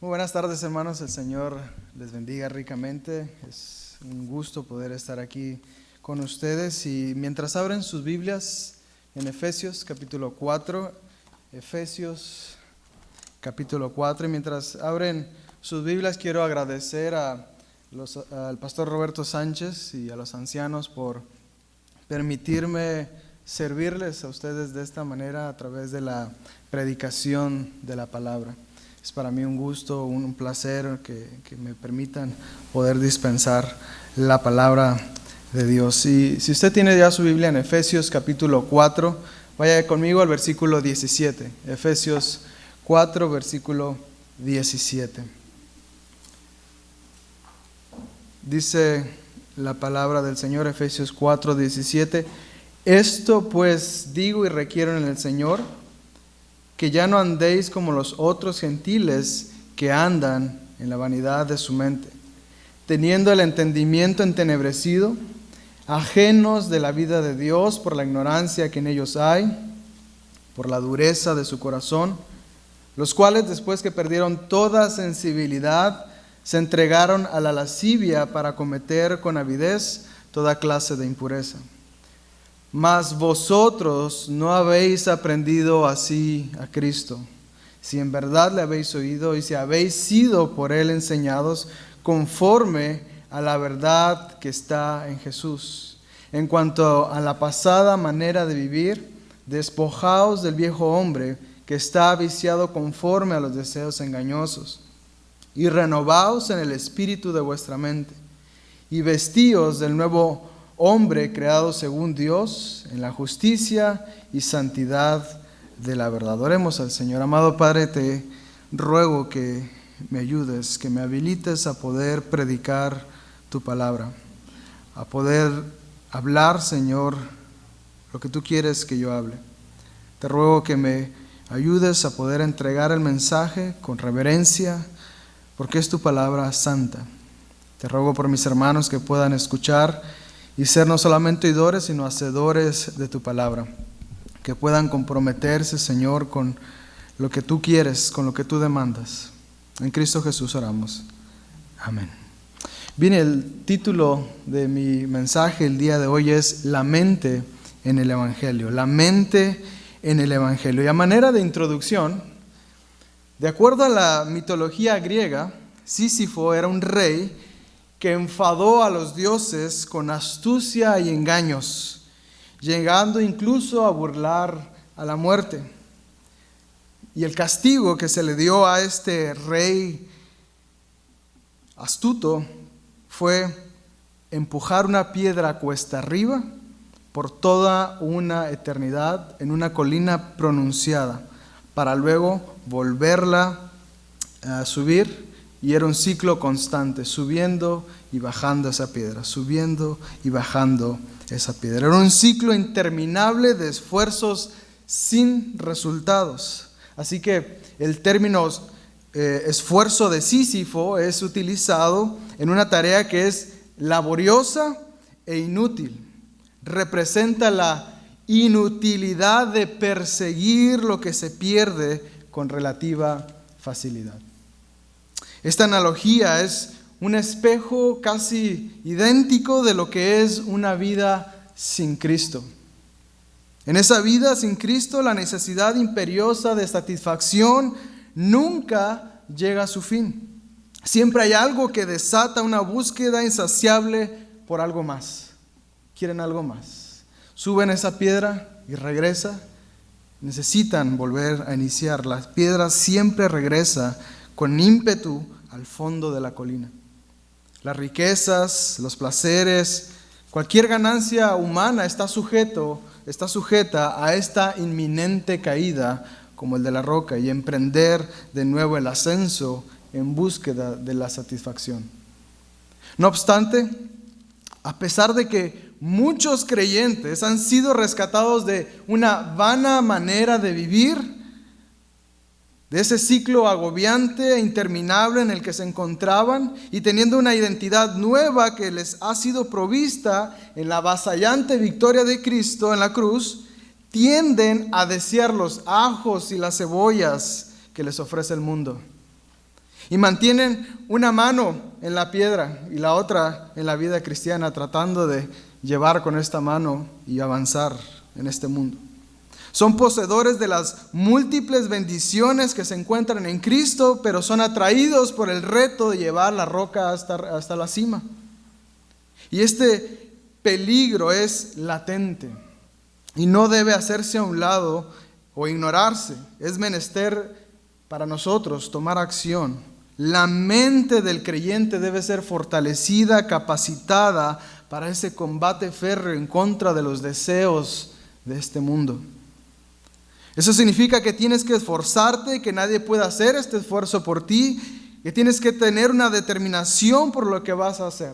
Muy buenas tardes, hermanos. El Señor les bendiga ricamente. Es un gusto poder estar aquí con ustedes. Y mientras abren sus Biblias en Efesios capítulo 4, Efesios capítulo 4, y mientras abren sus Biblias, quiero agradecer al pastor Roberto Sánchez y a los ancianos por permitirme servirles a ustedes de esta manera a través de la predicación de la palabra. Es para mí un gusto, un placer que me permitan poder dispensar la palabra de Dios. Y si usted tiene ya su Biblia en Efesios capítulo 4, vaya conmigo al versículo 17. Efesios 4, versículo 17. Dice la palabra del Señor, Efesios 4, 17. Esto pues digo y requiero en el Señor, que ya no andéis como los otros gentiles que andan en la vanidad de su mente, teniendo el entendimiento entenebrecido, ajenos de la vida de Dios por la ignorancia que en ellos hay, por la dureza de su corazón, los cuales después que perdieron toda sensibilidad, se entregaron a la lascivia para cometer con avidez toda clase de impureza. Mas vosotros no habéis aprendido así a Cristo, si en verdad le habéis oído y si habéis sido por él enseñados conforme a la verdad que está en Jesús. En cuanto a la pasada manera de vivir, despojaos del viejo hombre que está viciado conforme a los deseos engañosos, y renovaos en el espíritu de vuestra mente, y vestíos del nuevo hombre creado según Dios, en la justicia y santidad de la verdad. Oremos al Señor. Amado Padre, te ruego que me ayudes, que me habilites a poder predicar tu palabra, a poder hablar, Señor, lo que tú quieres que yo hable. Te ruego que me ayudes a poder entregar el mensaje con reverencia, porque es tu palabra santa. Te ruego por mis hermanos que puedan escuchar y ser no solamente oidores, sino hacedores de tu palabra. Que puedan comprometerse, Señor, con lo que tú quieres, con lo que tú demandas. En Cristo Jesús oramos. Amén. Bien, el título de mi mensaje el día de hoy es La mente en el Evangelio. La mente en el Evangelio. Y a manera de introducción, de acuerdo a la mitología griega, Sísifo era un rey que enfadó a los dioses con astucia y engaños, llegando incluso a burlar a la muerte. Y el castigo que se le dio a este rey astuto fue empujar una piedra cuesta arriba por toda una eternidad en una colina pronunciada, para luego volverla a subir. Y era un ciclo constante, subiendo y bajando esa piedra, subiendo y bajando esa piedra. Era un ciclo interminable de esfuerzos sin resultados. Así que el término esfuerzo de Sísifo es utilizado en una tarea que es laboriosa e inútil. Representa la inutilidad de perseguir lo que se pierde con relativa facilidad. Esta analogía es un espejo casi idéntico de lo que es una vida sin Cristo. En esa vida sin Cristo, la necesidad imperiosa de satisfacción nunca llega a su fin. Siempre hay algo que desata una búsqueda insaciable por algo más. Quieren algo más. Suben esa piedra y regresa. Necesitan volver a iniciar. La piedra siempre regresa con ímpetu al fondo de la colina. Las riquezas, los placeres, cualquier ganancia humana está sujeta a esta inminente caída como el de la roca y emprender de nuevo el ascenso en búsqueda de la satisfacción. No obstante, a pesar de que muchos creyentes han sido rescatados de una vana manera de vivir, de ese ciclo agobiante e interminable en el que se encontraban, y teniendo una identidad nueva que les ha sido provista en la avasallante victoria de Cristo en la cruz, tienden a desear los ajos y las cebollas que les ofrece el mundo. Y mantienen una mano en la piedra y la otra en la vida cristiana, tratando de llevar con esta mano y avanzar en este mundo. Son poseedores de las múltiples bendiciones que se encuentran en Cristo, pero son atraídos por el reto de llevar la roca hasta la cima. Y este peligro es latente y no debe hacerse a un lado o ignorarse. Es menester para nosotros tomar acción. La mente del creyente debe ser fortalecida, capacitada para ese combate férreo en contra de los deseos de este mundo. Eso significa que tienes que esforzarte, que nadie pueda hacer este esfuerzo por ti, que tienes que tener una determinación por lo que vas a hacer.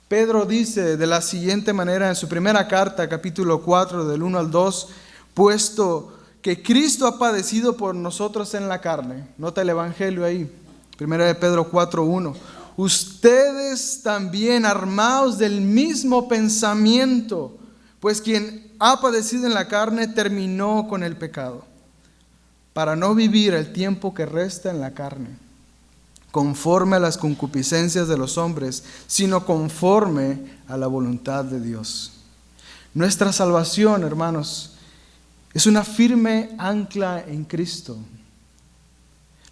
Pedro dice de la siguiente manera en su primera carta, capítulo 4, del 1 al 2, puesto que Cristo ha padecido por nosotros en la carne. Nota el evangelio ahí, primera de Pedro 4, 1. Ustedes también armaos del mismo pensamiento, pues quien ha padecido en la carne terminó con el pecado, para no vivir el tiempo que resta en la carne, conforme a las concupiscencias de los hombres, sino conforme a la voluntad de Dios. Nuestra salvación, hermanos, es una firme ancla en Cristo.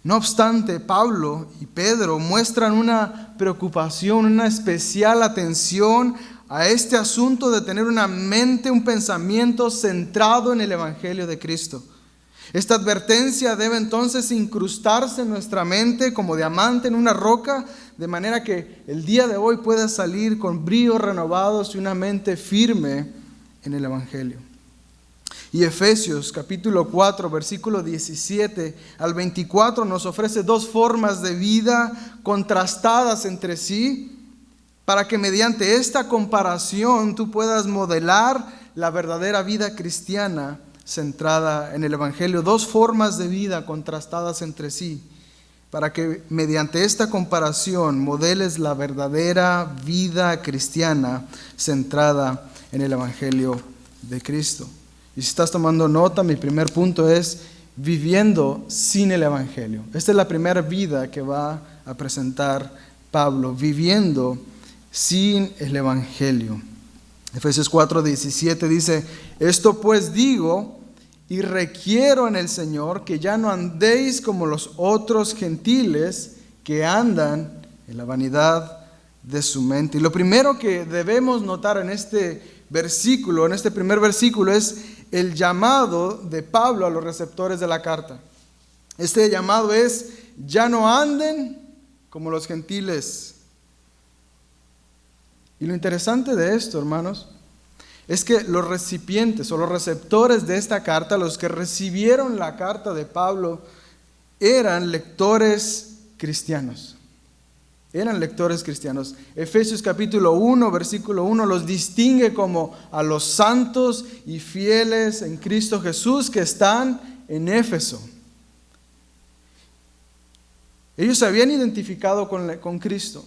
No obstante, Pablo y Pedro muestran una preocupación, una especial atención a este asunto de tener una mente, un pensamiento centrado en el Evangelio de Cristo. Esta advertencia debe entonces incrustarse en nuestra mente como diamante en una roca, de manera que el día de hoy pueda salir con bríos renovados y una mente firme en el Evangelio. Y Efesios capítulo 4, versículo 17 al 24 nos ofrece dos formas de vida contrastadas entre sí, para que mediante esta comparación tú puedas modelar la verdadera vida cristiana centrada en el Evangelio. Dos formas de vida contrastadas entre sí, para que mediante esta comparación modeles la verdadera vida cristiana centrada en el Evangelio de Cristo. Y si estás tomando nota, mi primer punto es viviendo sin el Evangelio. Esta es la primera vida que va a presentar Pablo, viviendo sin el Evangelio. Efesios 4:17 dice: esto pues digo y requiero en el Señor, que ya no andéis como los otros gentiles que andan en la vanidad de su mente. Y lo primero que debemos notar en este versículo, en este primer versículo, es el llamado de Pablo a los receptores de la carta. Este llamado es: ya no anden como los gentiles. Y lo interesante de esto, hermanos, es que los recipientes o los receptores de esta carta, los que recibieron la carta de Pablo, eran lectores cristianos. Eran lectores cristianos. Efesios capítulo 1, versículo 1 los distingue como a los santos y fieles en Cristo Jesús que están en Éfeso. Ellos se habían identificado con Cristo.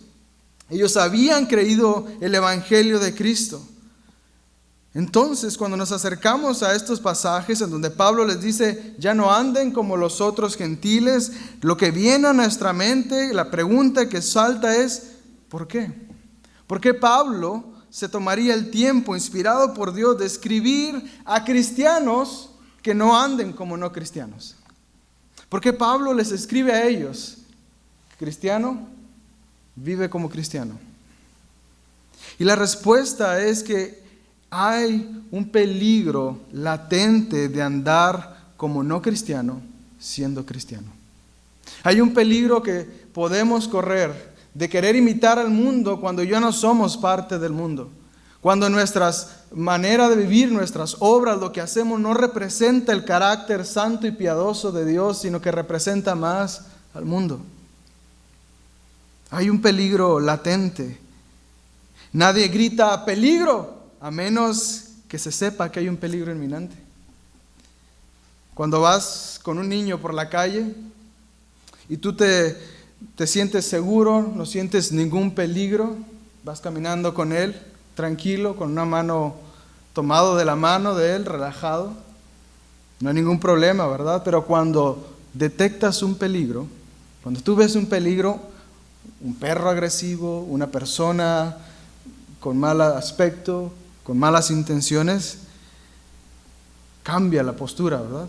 Ellos habían creído el Evangelio de Cristo. Entonces, cuando nos acercamos a estos pasajes en donde Pablo les dice: ya no anden como los otros gentiles, lo que viene a nuestra mente, la pregunta que salta es: ¿por qué? ¿Por qué Pablo se tomaría el tiempo, inspirado por Dios, de escribir a cristianos que no anden como no cristianos? ¿Por qué Pablo les escribe a ellos: cristiano, vive como cristiano? Y la respuesta es que hay un peligro latente de andar como no cristiano siendo cristiano. Hay un peligro que podemos correr de querer imitar al mundo cuando ya no somos parte del mundo. Cuando nuestras maneras de vivir, nuestras obras, lo que hacemos no representa el carácter santo y piadoso de Dios, sino que representa más al mundo. Hay un peligro latente. Nadie grita peligro a menos que se sepa que hay un peligro inminente. Cuando vas con un niño por la calle y tú te sientes seguro, no sientes ningún peligro, vas caminando con él tranquilo, con una mano tomado de la mano de él, relajado, no hay ningún problema, ¿verdad? Pero cuando detectas un peligro, Cuando tú ves un peligro, un perro agresivo, una persona con mal aspecto, con malas intenciones, cambia la postura, ¿verdad?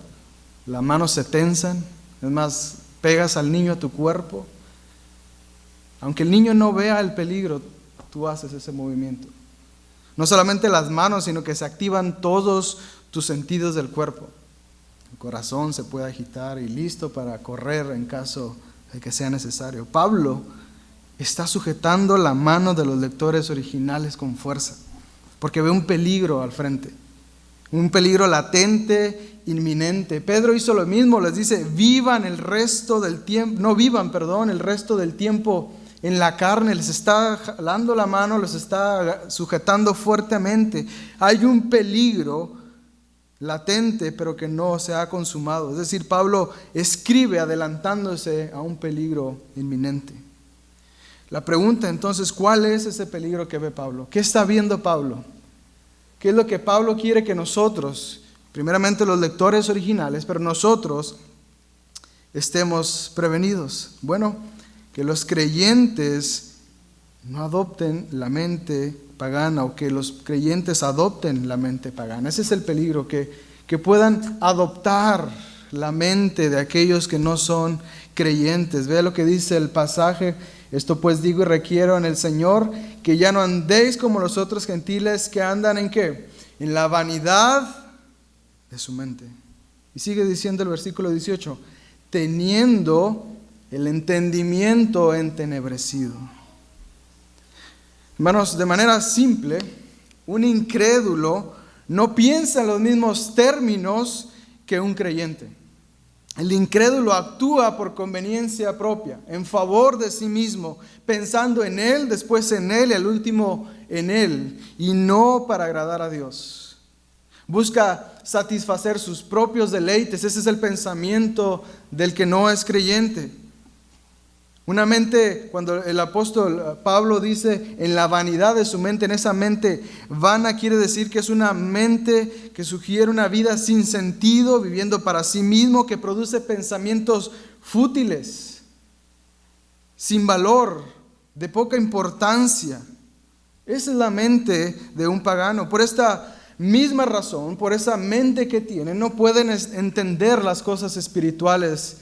Las manos se tensan, es más, pegas al niño a tu cuerpo. Aunque el niño no vea el peligro, tú haces ese movimiento. No solamente las manos, sino que se activan todos tus sentidos del cuerpo. El corazón se puede agitar y listo para correr en caso de que sea necesario. Pablo está sujetando la mano de los lectores originales con fuerza, porque ve un peligro al frente, un peligro latente, inminente. Pedro hizo lo mismo, les dice, vivan el resto del tiempo, no vivan, perdón, el resto del tiempo en la carne. Les está jalando la mano, les está sujetando fuertemente. Hay un peligro latente, pero que no se ha consumado. Es decir, Pablo escribe adelantándose a un peligro inminente. La pregunta entonces, ¿cuál es ese peligro que ve Pablo? ¿Qué está viendo Pablo? ¿Qué es lo que Pablo quiere que nosotros, primeramente los lectores originales, pero nosotros estemos prevenidos? Bueno, que los creyentes no adopten la mente pagana, o que los creyentes adopten la mente pagana. Ese es el peligro, que puedan adoptar la mente de aquellos que no son creyentes. Vea lo que dice el pasaje: esto pues digo y requiero en el Señor, que ya no andéis como los otros gentiles que andan ¿en qué? En la vanidad de su mente. Y sigue diciendo el versículo 18, teniendo el entendimiento entenebrecido. Hermanos, de manera simple, un incrédulo no piensa en los mismos términos que un creyente. El incrédulo actúa por conveniencia propia, en favor de sí mismo, pensando en él, después en él y al último en él, y no para agradar a Dios. Busca satisfacer sus propios deleites. Ese es el pensamiento del que no es creyente. Una mente, cuando el apóstol Pablo dice en la vanidad de su mente, en esa mente vana quiere decir que es una mente que sugiere una vida sin sentido, viviendo para sí mismo, que produce pensamientos fútiles, sin valor, de poca importancia. Esa es la mente de un pagano. Por esta misma razón, por esa mente que tienen, no pueden entender las cosas espirituales.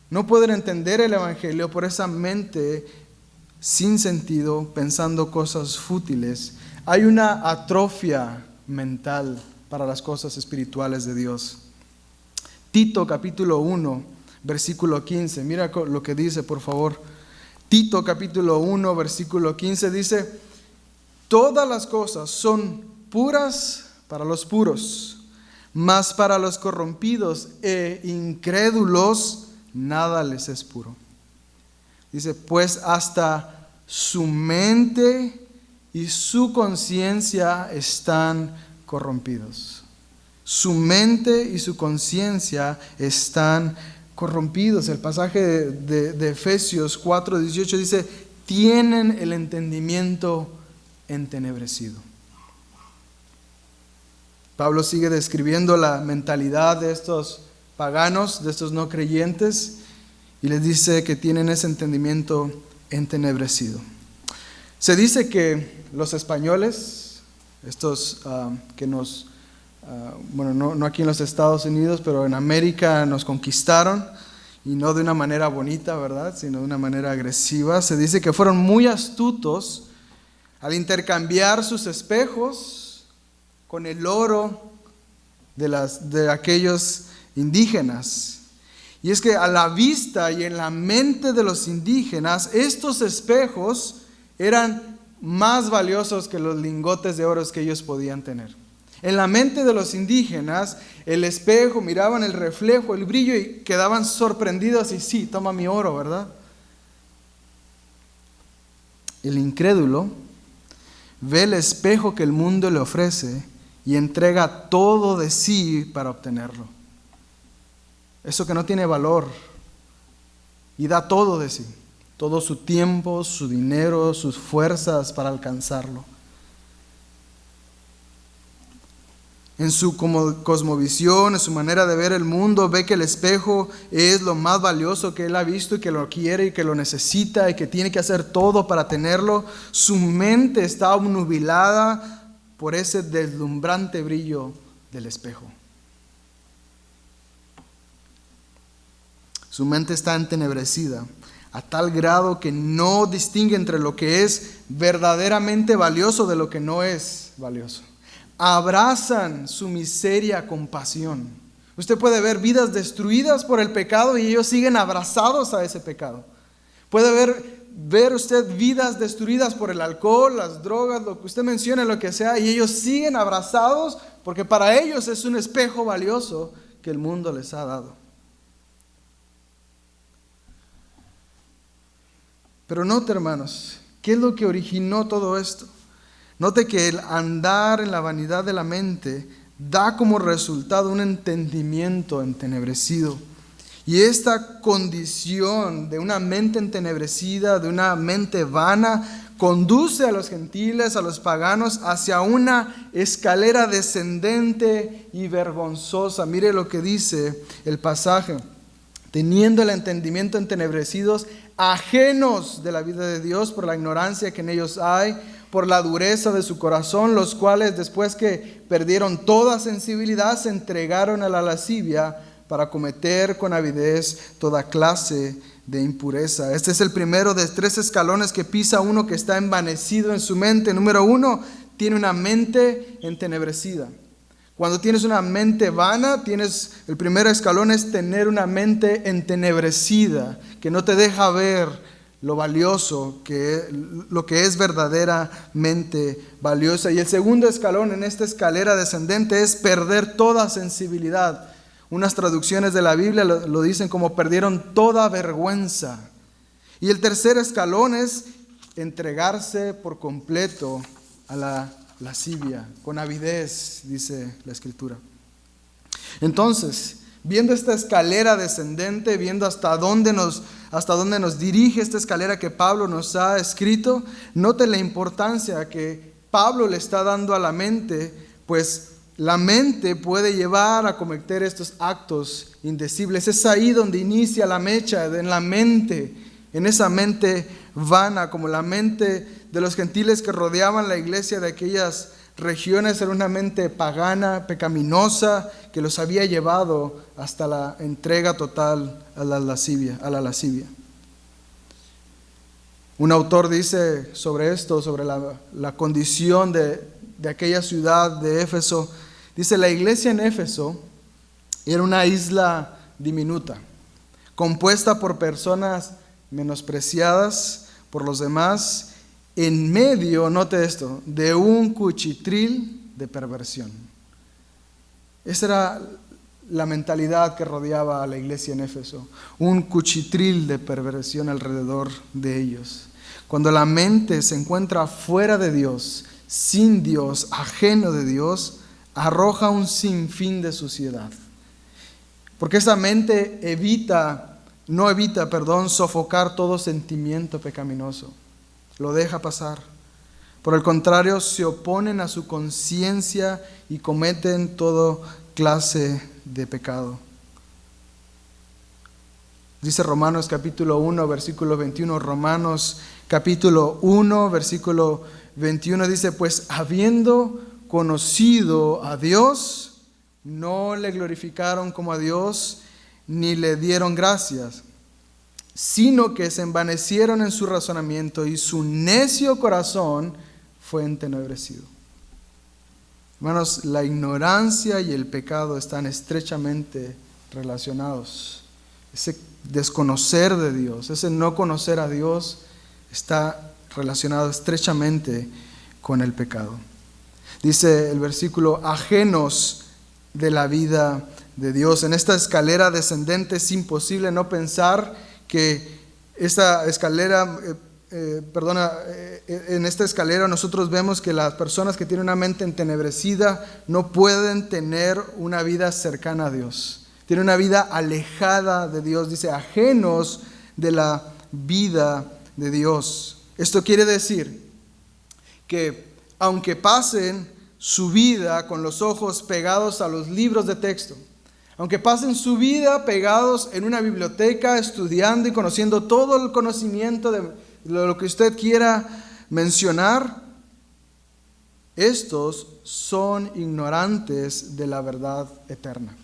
No pueden entender el Evangelio por esa mente sin sentido, pensando cosas fútiles. Hay una atrofia mental para las cosas espirituales de Dios. Tito capítulo 1, versículo 15. Mira lo que dice, por favor. Tito capítulo 1, versículo 15 dice: todas las cosas son puras para los puros, mas para los corrompidos e incrédulos nada les es puro. Dice, pues hasta su mente y su conciencia están corrompidos. Su mente y su conciencia están corrompidos. El pasaje de Efesios 4:18 dice, tienen el entendimiento entenebrecido. Pablo sigue describiendo la mentalidad de estos paganos, de estos no creyentes, y les dice que tienen ese entendimiento entenebrecido. Se dice que los españoles, estos que nos, no aquí en los Estados Unidos, pero en América nos conquistaron, y no de una manera bonita, ¿verdad?, sino de una manera agresiva. Se dice que fueron muy astutos al intercambiar sus espejos con el oro de aquellos indígenas. Y es que a la vista y en la mente de los indígenas, estos espejos eran más valiosos que los lingotes de oro que ellos podían tener. En la mente de los indígenas, el espejo, miraban el reflejo, el brillo y quedaban sorprendidos y sí, toma mi oro, ¿verdad? El incrédulo ve el espejo que el mundo le ofrece y entrega todo de sí para obtenerlo. Eso que no tiene valor, y da todo de sí, todo su tiempo, su dinero, sus fuerzas para alcanzarlo. En su cosmovisión, en su manera de ver el mundo, ve que el espejo es lo más valioso que él ha visto y que lo quiere y que lo necesita y que tiene que hacer todo para tenerlo. Su mente está obnubilada por ese deslumbrante brillo del espejo. Su mente está entenebrecida a tal grado que no distingue entre lo que es verdaderamente valioso de lo que no es valioso. Abrazan su miseria con pasión. Usted puede ver vidas destruidas por el pecado y ellos siguen abrazados a ese pecado. Puede ver usted vidas destruidas por el alcohol, las drogas, lo que usted mencione, lo que sea, y ellos siguen abrazados porque para ellos es un espejo valioso que el mundo les ha dado. Pero note, hermanos, ¿qué es lo que originó todo esto? Note que el andar en la vanidad de la mente da como resultado un entendimiento entenebrecido. Y esta condición de una mente entenebrecida, de una mente vana, conduce a los gentiles, a los paganos, hacia una escalera descendente y vergonzosa. Mire lo que dice el pasaje. Teniendo el entendimiento entenebrecidos, ajenos de la vida de Dios por la ignorancia que en ellos hay, por la dureza de su corazón, los cuales después que perdieron toda sensibilidad se entregaron a la lascivia para cometer con avidez toda clase de impureza. Este es el primero de 3 escalones que pisa uno que está envanecido en su mente. Número 1, tiene una mente entenebrecida. Cuando tienes una mente vana, el primer escalón es tener una mente entenebrecida, que no te deja ver lo valioso, lo que es verdaderamente valiosa. Y el segundo escalón en esta escalera descendente es perder toda sensibilidad. Unas traducciones de la Biblia lo dicen como perdieron toda vergüenza. Y el tercer escalón es entregarse por completo a la lascivia, con avidez, dice la Escritura. Entonces, viendo esta escalera descendente, viendo hasta dónde nos dirige esta escalera que Pablo nos ha escrito, note la importancia que Pablo le está dando a la mente, pues la mente puede llevar a cometer estos actos indecibles. Es ahí donde inicia la mecha, en la mente, en esa mente vana, como la mente de los gentiles que rodeaban la iglesia de aquellas regiones. Era una mente pagana, pecaminosa, que los había llevado hasta la entrega total a la lascivia. Un autor dice sobre esto, sobre la condición de aquella ciudad de Éfeso, dice: la iglesia en Éfeso era una isla diminuta, compuesta por personas menospreciadas por los demás, en medio, note esto, de un cuchitril de perversión. Esa era la mentalidad que rodeaba a la iglesia en Éfeso, un cuchitril de perversión alrededor de ellos. Cuando la mente se encuentra fuera de Dios, sin Dios, ajeno de Dios, arroja un sinfín de suciedad. Porque esa mente no evita sofocar todo sentimiento pecaminoso. Lo deja pasar. Por el contrario, se oponen a su conciencia y cometen toda clase de pecado. Dice Romanos capítulo 1, versículo 21. Romanos capítulo 1, versículo 21 dice: pues habiendo conocido a Dios, no le glorificaron como a Dios, ni le dieron gracias, sino que se envanecieron en su razonamiento y su necio corazón fue entenebrecido. Hermanos, la ignorancia y el pecado están estrechamente relacionados. Ese desconocer de Dios, ese no conocer a Dios, está relacionado estrechamente con el pecado. Dice el versículo: ajenos de la vida de Dios. En esta escalera descendente es imposible no pensar que esta escalera, en esta escalera nosotros vemos que las personas que tienen una mente entenebrecida no pueden tener una vida cercana a Dios. Tienen una vida alejada de Dios, dice, ajenos de la vida de Dios. Esto quiere decir que aunque pasen su vida con los ojos pegados a los libros de texto, aunque pasen su vida pegados en una biblioteca, estudiando y conociendo todo el conocimiento de lo que usted quiera mencionar, estos son ignorantes de la verdad eterna.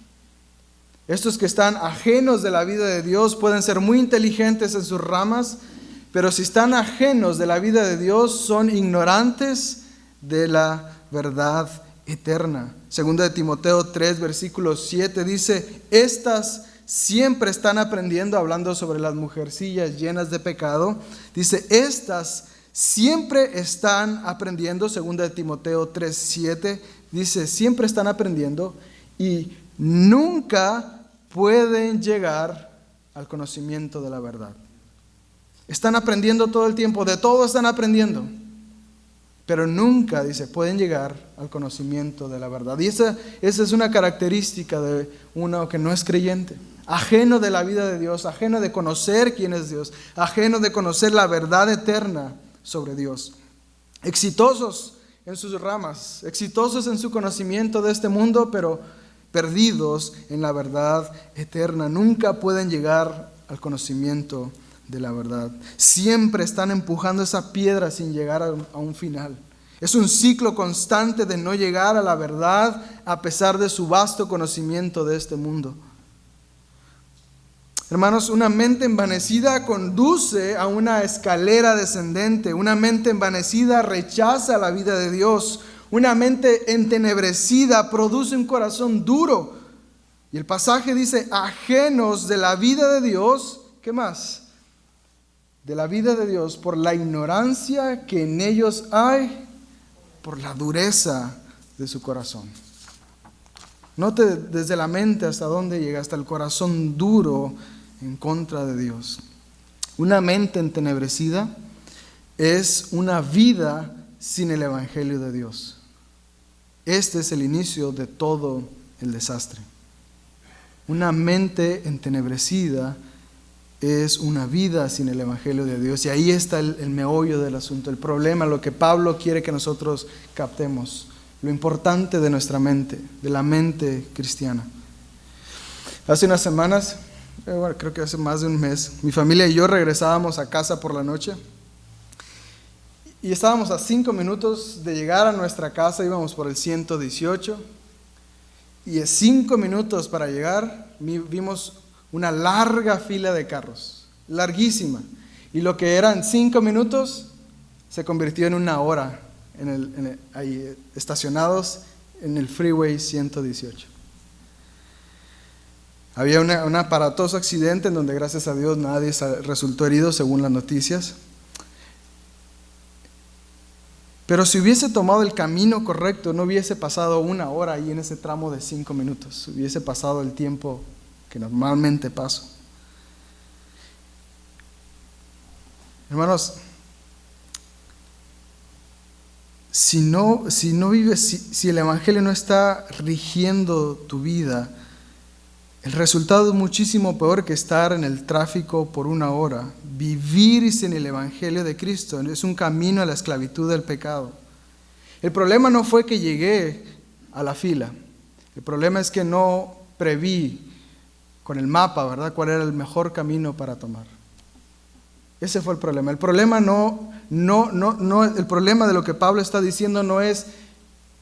Estos que están ajenos de la vida de Dios pueden ser muy inteligentes en sus ramas, pero si están ajenos de la vida de Dios, son ignorantes de la verdad eterna. Segunda de Timoteo 3, versículo 7 dice: estas siempre están aprendiendo, hablando sobre las mujercillas llenas de pecado. Dice, estas siempre están aprendiendo. Segunda de Timoteo 3, 7 dice, siempre están aprendiendo y nunca pueden llegar al conocimiento de la verdad. Están aprendiendo todo el tiempo, de todo están aprendiendo, pero nunca, dice, pueden llegar al conocimiento de la verdad. Y esa es una característica de uno que no es creyente, ajeno de la vida de Dios, ajeno de conocer quién es Dios, ajeno de conocer la verdad eterna sobre Dios. Exitosos en sus ramas, exitosos en su conocimiento de este mundo, pero perdidos en la verdad eterna. Nunca pueden llegar al conocimiento de la verdad. Siempre están empujando esa piedra sin llegar a un final. Es un ciclo constante de no llegar a la verdad a pesar de su vasto conocimiento de este mundo. Hermanos, una mente envanecida conduce a una escalera descendente. Una mente envanecida rechaza la vida de Dios. Una mente entenebrecida produce un corazón duro. Y el pasaje dice, ajenos de la vida de Dios. ¿Qué más? De la vida de Dios por la ignorancia que en ellos hay, por la dureza de su corazón. Note desde la mente hasta dónde llega, hasta el corazón duro en contra de Dios. Una mente entenebrecida es una vida sin el Evangelio de Dios. Este es el inicio de todo el desastre. Una mente entenebrecida es una vida sin el Evangelio de Dios. Y ahí está el meollo del asunto, el problema, lo que Pablo quiere que nosotros captemos. Lo importante de nuestra mente, de la mente cristiana. Hace unas semanas, creo que hace más de un mes, mi familia y yo regresábamos a casa por la noche. Y estábamos a 5 minutos de llegar a nuestra casa, íbamos por el 118. Y en 5 minutos para llegar, vimos una larga fila de carros, larguísima. Y lo que eran 5 minutos se convirtió en 1 hora ahí estacionados en el Freeway 118. Había un aparatoso accidente en donde, gracias a Dios, nadie resultó herido según las noticias. Pero si hubiese tomado el camino correcto, no hubiese pasado 1 hora ahí en ese tramo de 5 minutos. Hubiese pasado el tiempo que normalmente paso. Hermanos, si el Evangelio no está rigiendo tu vida, el resultado es muchísimo peor que estar en el tráfico por 1 hora. Vivir sin el Evangelio de Cristo es un camino a la esclavitud del pecado. El problema no fue que llegué a la fila. El problema es que no preví con el mapa, ¿verdad?, cuál era el mejor camino para tomar. Ese fue el problema. El problema el problema de lo que Pablo está diciendo no es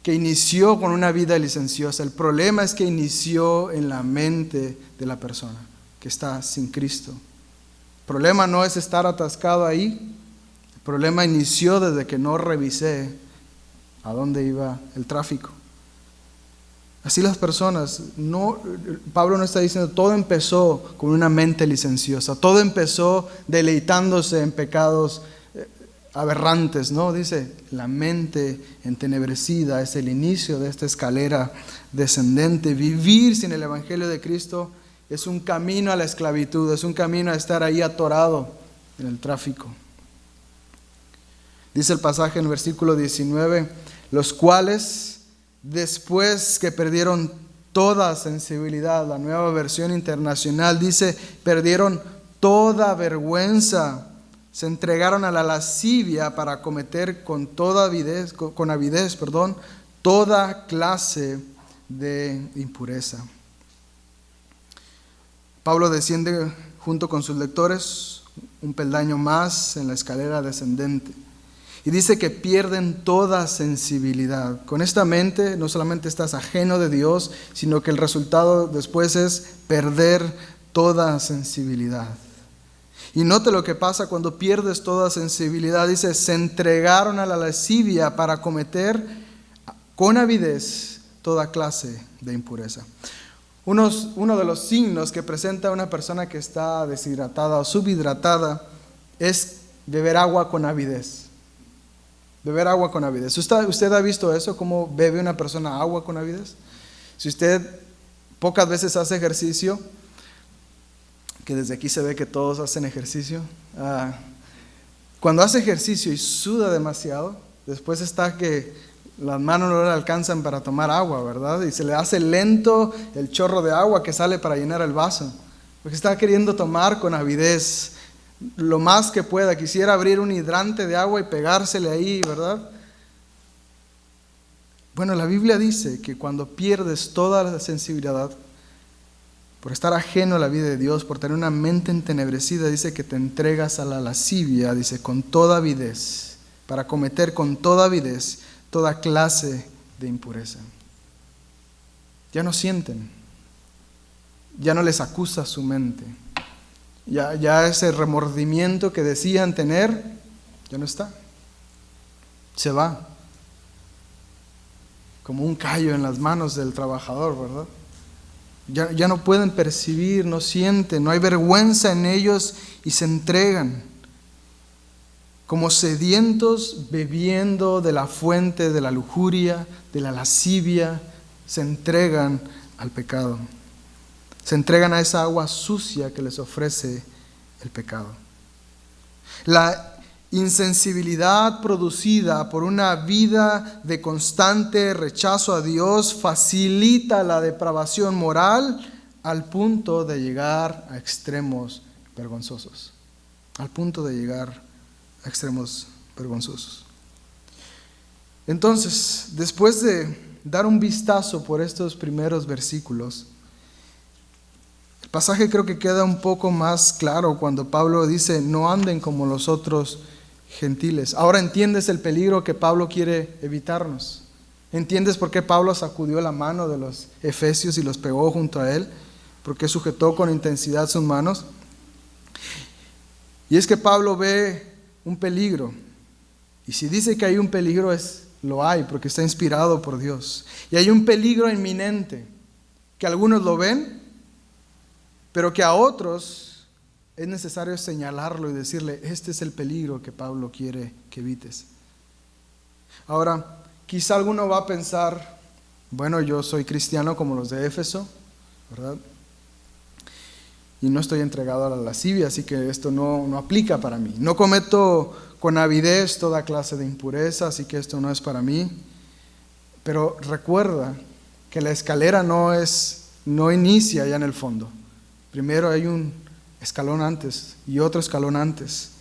que inició con una vida licenciosa. El problema es que inició en la mente de la persona que está sin Cristo. El problema no es estar atascado ahí. El problema inició desde que no revisé a dónde iba el tráfico. Así las personas, Pablo no está diciendo todo empezó con una mente licenciosa, todo empezó deleitándose en pecados aberrantes, no, dice, la mente entenebrecida es el inicio de esta escalera descendente. Vivir sin el Evangelio de Cristo es un camino a la esclavitud, es un camino a estar ahí atorado en el tráfico. Dice el pasaje en el versículo 19, los cuales, después que perdieron toda sensibilidad, la Nueva Versión Internacional dice, perdieron toda vergüenza, se entregaron a la lascivia para cometer con avidez toda clase de impureza. Pablo desciende junto con sus lectores un peldaño más en la escalera descendente y dice que pierden toda sensibilidad. Con esta mente no solamente estás ajeno de Dios, sino que el resultado después es perder toda sensibilidad. Y note lo que pasa cuando pierdes toda sensibilidad. Dice, se entregaron a la lascivia para cometer con avidez toda clase de impureza. Uno de los signos que presenta una persona que está deshidratada o subhidratada es beber agua con avidez. Beber agua con avidez. ¿Usted ha visto eso? ¿Cómo bebe una persona agua con avidez? Si usted pocas veces hace ejercicio, que desde aquí se ve que todos hacen ejercicio, cuando hace ejercicio y suda demasiado, después está que las manos no le alcanzan para tomar agua, ¿verdad? Y se le hace lento el chorro de agua que sale para llenar el vaso, porque está queriendo tomar con avidez lo más que pueda. Quisiera abrir un hidrante de agua y pegársele ahí, ¿verdad? Bueno, la Biblia dice que cuando pierdes toda la sensibilidad, por estar ajeno a la vida de Dios, por tener una mente entenebrecida, dice que te entregas a la lascivia, dice, con toda avidez, para cometer con toda avidez toda clase de impureza. Ya no sienten, ya no les acusa su mente, ya ese remordimiento que decían tener, ya no está, se va, como un callo en las manos del trabajador, ¿verdad? Ya no pueden percibir, no sienten, no hay vergüenza en ellos y se entregan como sedientos bebiendo de la fuente de la lujuria, de la lascivia, se entregan al pecado. Se entregan a esa agua sucia que les ofrece el pecado. La insensibilidad producida por una vida de constante rechazo a Dios facilita la depravación moral al punto de llegar a extremos vergonzosos. Al punto de llegar a extremos vergonzosos. Entonces, después de dar un vistazo por estos primeros versículos, el pasaje creo que queda un poco más claro cuando Pablo dice, no anden como los otros gentiles. Ahora entiendes el peligro que Pablo quiere evitarnos. ¿Entiendes por qué Pablo sacudió la mano de los efesios y los pegó junto a él? ¿Por qué sujetó con intensidad sus manos? Y es que Pablo ve un peligro. Y si dice que hay un peligro, lo hay, porque está inspirado por Dios. Y hay un peligro inminente, que algunos lo ven, pero que a otros es necesario señalarlo y decirle, este es el peligro que Pablo quiere que evites. Ahora, quizá alguno va a pensar, bueno, yo soy cristiano como los de Éfeso, ¿verdad? Y no estoy entregado a la lascivia, así que esto no aplica para mí. No cometo con avidez toda clase de impureza, así que esto no es para mí. Pero recuerda que la escalera no inicia ya en el fondo. Primero hay un escalón antes y otro escalón antes.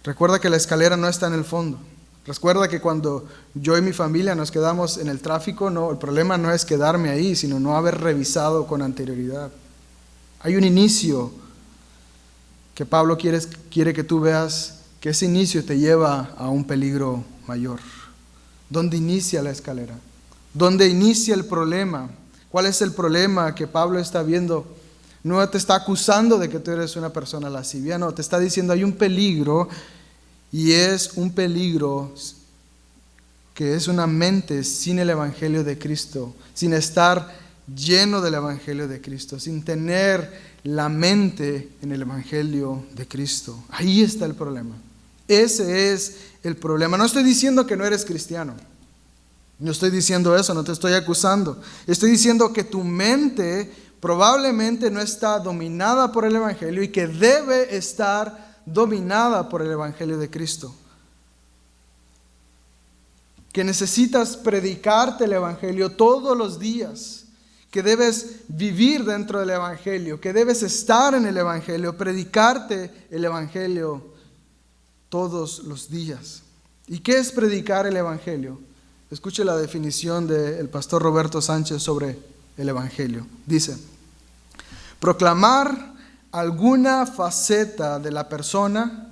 Recuerda que la escalera no está en el fondo. Recuerda que cuando yo y mi familia nos quedamos en el tráfico, el problema no es quedarme ahí, sino no haber revisado con anterioridad. Hay un inicio que Pablo quiere que tú veas, que ese inicio te lleva a un peligro mayor. ¿Dónde inicia la escalera? ¿Dónde inicia el problema? ¿Cuál es el problema que Pablo está viendo? No te está acusando de que tú eres una persona lascivia, no, te está diciendo hay un peligro, y es un peligro que es una mente sin el Evangelio de Cristo, sin estar lleno del Evangelio de Cristo, sin tener la mente en el Evangelio de Cristo. Ahí está el problema. Ese es el problema. No estoy diciendo que no eres cristiano. No estoy diciendo eso, no te estoy acusando. Estoy diciendo que tu mente probablemente no está dominada por el Evangelio y que debe estar dominada por el Evangelio de Cristo. Que necesitas predicarte el Evangelio todos los días, que debes vivir dentro del Evangelio, que debes estar en el Evangelio, predicarte el Evangelio todos los días. ¿Y qué es predicar el Evangelio? Escuche la definición del pastor Roberto Sánchez sobre el Evangelio. Dice: proclamar alguna faceta de la persona,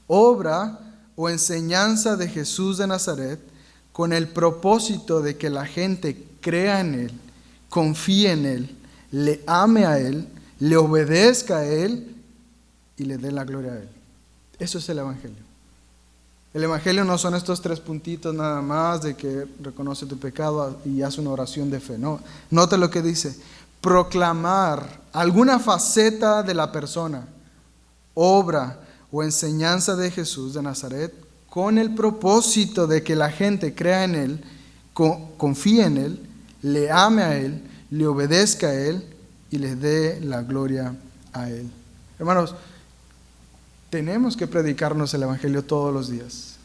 obra o enseñanza de Jesús de Nazaret con el propósito de que la gente crea en Él, confíe en Él, le ame a Él, le obedezca a Él y le dé la gloria a Él. Eso es el Evangelio. El Evangelio no son estos 3 puntitos nada más de que reconoce tu pecado y hace una oración de fe. No, note lo que dice: proclamar alguna faceta de la persona, obra o enseñanza de Jesús de Nazaret con el propósito de que la gente crea en Él, confíe en Él, le ame a Él, le obedezca a Él y le dé la gloria a Él. Hermanos, tenemos que predicarnos el Evangelio todos los días.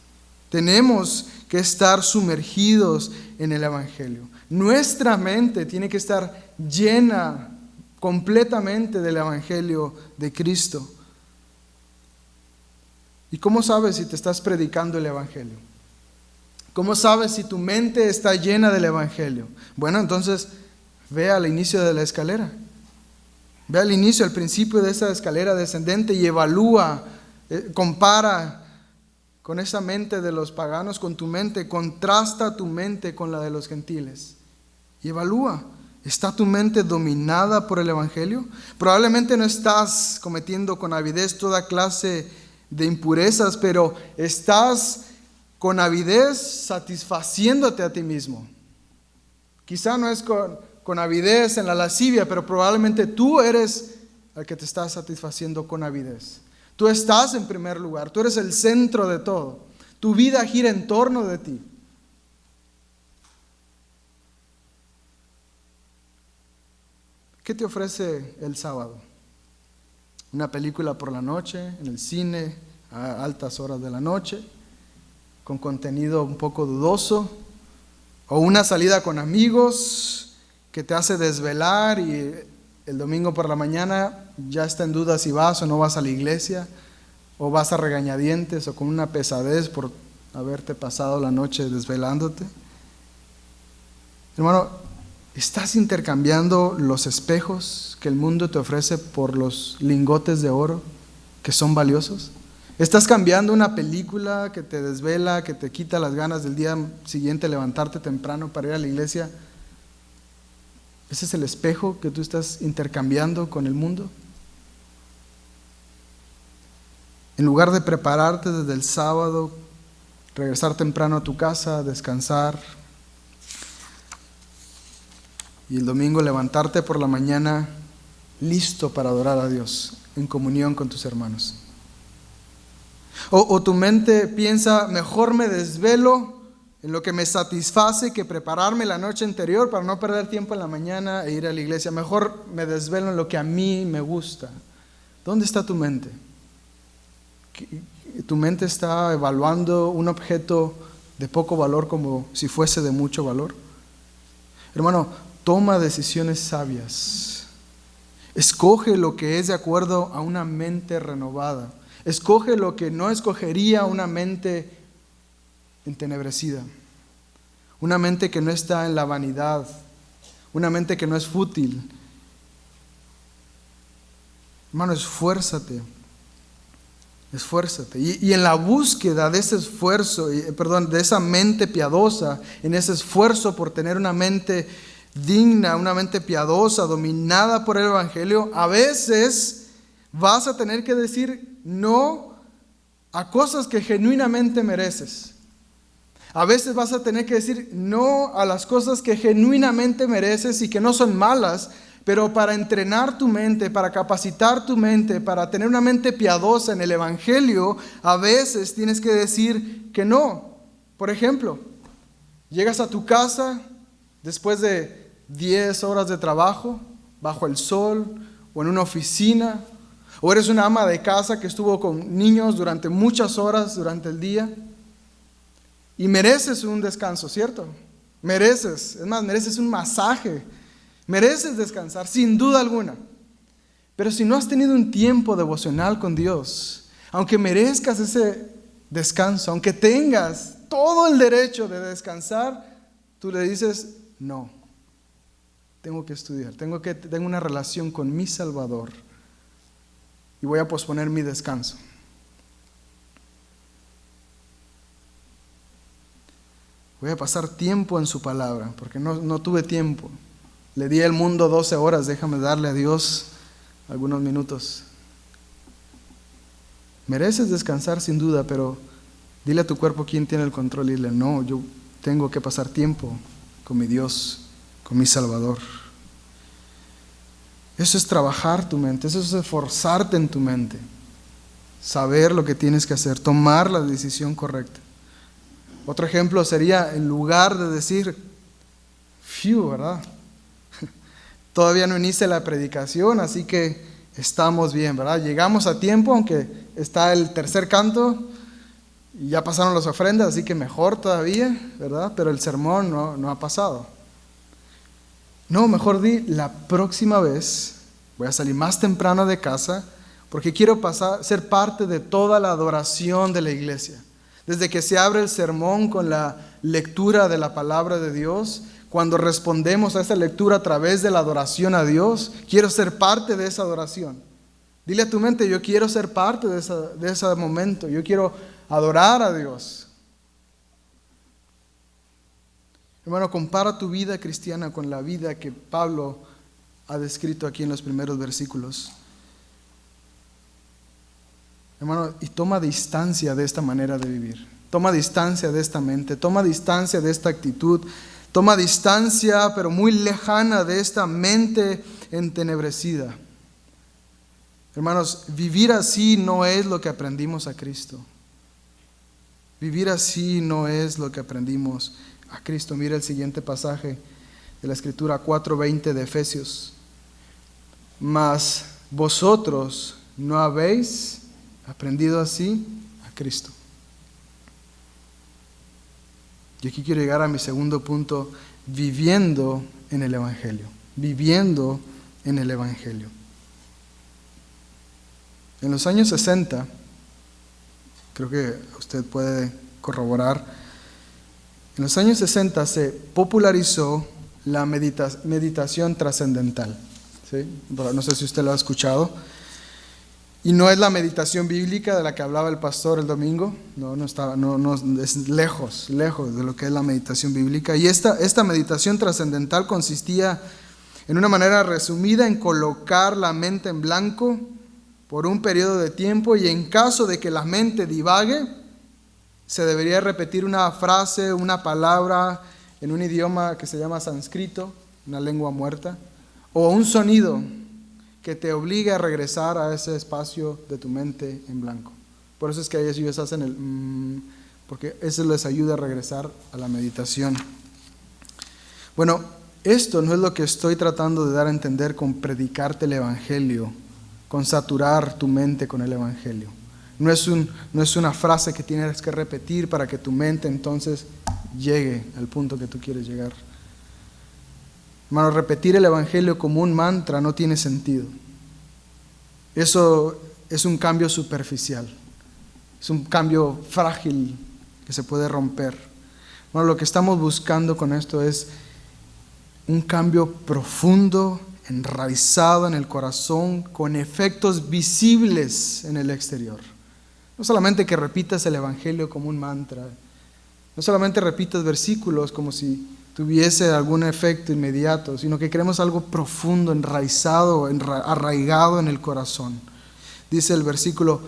Tenemos que estar sumergidos en el Evangelio. Nuestra mente tiene que estar llena completamente del Evangelio de Cristo. ¿Y cómo sabes si te estás predicando el Evangelio? ¿Cómo sabes si tu mente está llena del Evangelio? Bueno, entonces ve al inicio de la escalera. Ve al inicio, al principio de esa escalera descendente y evalúa, compara con esa mente de los paganos, con tu mente, contrasta tu mente con la de los gentiles y evalúa. ¿Está tu mente dominada por el Evangelio? Probablemente no estás cometiendo con avidez toda clase de impurezas, pero estás con avidez satisfaciéndote a ti mismo. Quizá no es con avidez en la lascivia, pero probablemente tú eres el que te estás satisfaciendo con avidez. Tú estás en primer lugar, tú eres el centro de todo. Tu vida gira en torno de ti. ¿Qué te ofrece el sábado? ¿Una película por la noche, en el cine, a altas horas de la noche, con contenido un poco dudoso? ¿O una salida con amigos que te hace desvelar y el domingo por la mañana ya está en duda si vas o no vas a la iglesia? ¿O vas a regañadientes o con una pesadez por haberte pasado la noche desvelándote? Hermano, ¿estás intercambiando los espejos que el mundo te ofrece por los lingotes de oro que son valiosos? ¿Estás cambiando una película que te desvela, que te quita las ganas del día siguiente levantarte temprano para ir a la iglesia? ¿Ese es el espejo que tú estás intercambiando con el mundo? En lugar de prepararte desde el sábado, regresar temprano a tu casa, descansar, y el domingo levantarte por la mañana listo para adorar a Dios en comunión con tus hermanos. O tu mente piensa: mejor me desvelo en lo que me satisface que prepararme la noche anterior para no perder tiempo en la mañana e ir a la iglesia. Mejor me desvelo en lo que a mí me gusta. ¿Dónde está tu mente? ¿Tu mente está evaluando un objeto de poco valor como si fuese de mucho valor? Hermano, toma decisiones sabias. Escoge lo que es de acuerdo a una mente renovada. Escoge lo que no escogería una mente entenebrecida. Una mente que no está en la vanidad. Una mente que no es fútil. Hermano, esfuérzate. Esfuérzate. Y en la búsqueda de ese esfuerzo, de esa mente piadosa, en ese esfuerzo por tener una mente digna, una mente piadosa, dominada por el Evangelio, a veces vas a tener que decir no a cosas que genuinamente mereces. A veces vas a tener que decir no a las cosas que genuinamente mereces y que no son malas, pero para entrenar tu mente, para capacitar tu mente, para tener una mente piadosa en el Evangelio, a veces tienes que decir que no. Por ejemplo, llegas a tu casa después de 10 horas de trabajo, bajo el sol o en una oficina, o eres una ama de casa que estuvo con niños durante muchas horas durante el día y mereces un descanso, ¿cierto? Mereces un masaje, mereces descansar, sin duda alguna. Pero si no has tenido un tiempo devocional con Dios, aunque merezcas ese descanso, aunque tengas todo el derecho de descansar, Tú le dices, no, tengo que estudiar, tengo una relación con mi Salvador y voy a posponer mi descanso. Voy a pasar tiempo en su palabra, porque no tuve tiempo. Le di al mundo 12 horas, déjame darle a Dios algunos minutos. Mereces descansar sin duda, pero dile a tu cuerpo quién tiene el control y dile, no, yo tengo que pasar tiempo con mi Dios, con mi Salvador. Eso es trabajar tu mente, eso es esforzarte en tu mente, saber lo que tienes que hacer, tomar la decisión correcta. Otro ejemplo sería, en lugar de decir, ¿verdad? Todavía no inicia la predicación, así que estamos bien, ¿verdad? Llegamos a tiempo, aunque está el tercer canto, y ya pasaron las ofrendas, así que mejor todavía, ¿verdad? Pero el sermón no ha pasado. No, mejor di, la próxima vez voy a salir más temprano de casa porque quiero ser parte de toda la adoración de la iglesia. Desde que se abre el sermón con la lectura de la palabra de Dios, cuando respondemos a esa lectura a través de la adoración a Dios, quiero ser parte de esa adoración. Dile a tu mente, yo quiero ser parte de ese momento, yo quiero adorar a Dios. Hermano, compara tu vida cristiana con la vida que Pablo ha descrito aquí en los primeros versículos. Hermano, y toma distancia de esta manera de vivir. Toma distancia de esta mente, toma distancia de esta actitud, toma distancia, pero muy lejana, de esta mente entenebrecida. Hermanos, vivir así no es lo que aprendimos a Cristo. Vivir así no es lo que aprendimos a Cristo. Mira el siguiente pasaje de la Escritura, 4:20 de Efesios. Mas vosotros no habéis aprendido así a Cristo. Y aquí quiero llegar a mi segundo punto, viviendo en el Evangelio. Viviendo en el Evangelio. En los años 60, creo que usted puede corroborar, en los años 60 se popularizó la meditación trascendental. ¿Sí? No sé si usted lo ha escuchado. Y no es la meditación bíblica de la que hablaba el pastor el domingo. No es lejos de lo que es la meditación bíblica. Y esta meditación trascendental consistía, en una manera resumida, en colocar la mente en blanco por un periodo de tiempo, y en caso de que la mente divague, se debería repetir una frase, una palabra en un idioma que se llama sánscrito, una lengua muerta, o un sonido que te obligue a regresar a ese espacio de tu mente en blanco. Por eso es que ellos hacen porque eso les ayuda a regresar a la meditación. Bueno, esto no es lo que estoy tratando de dar a entender con predicarte el Evangelio, con saturar tu mente con el Evangelio. No es una frase que tienes que repetir para que tu mente entonces llegue al punto que tú quieres llegar. Hermano, repetir el Evangelio como un mantra no tiene sentido. Eso es un cambio superficial. Es un cambio frágil que se puede romper. Bueno, lo que estamos buscando con esto es un cambio profundo, enraizado en el corazón, con efectos visibles en el exterior. No solamente que repitas el Evangelio como un mantra, no solamente repitas versículos como si tuviese algún efecto inmediato, sino que queremos algo profundo, enraizado, arraigado en el corazón. Dice el versículo,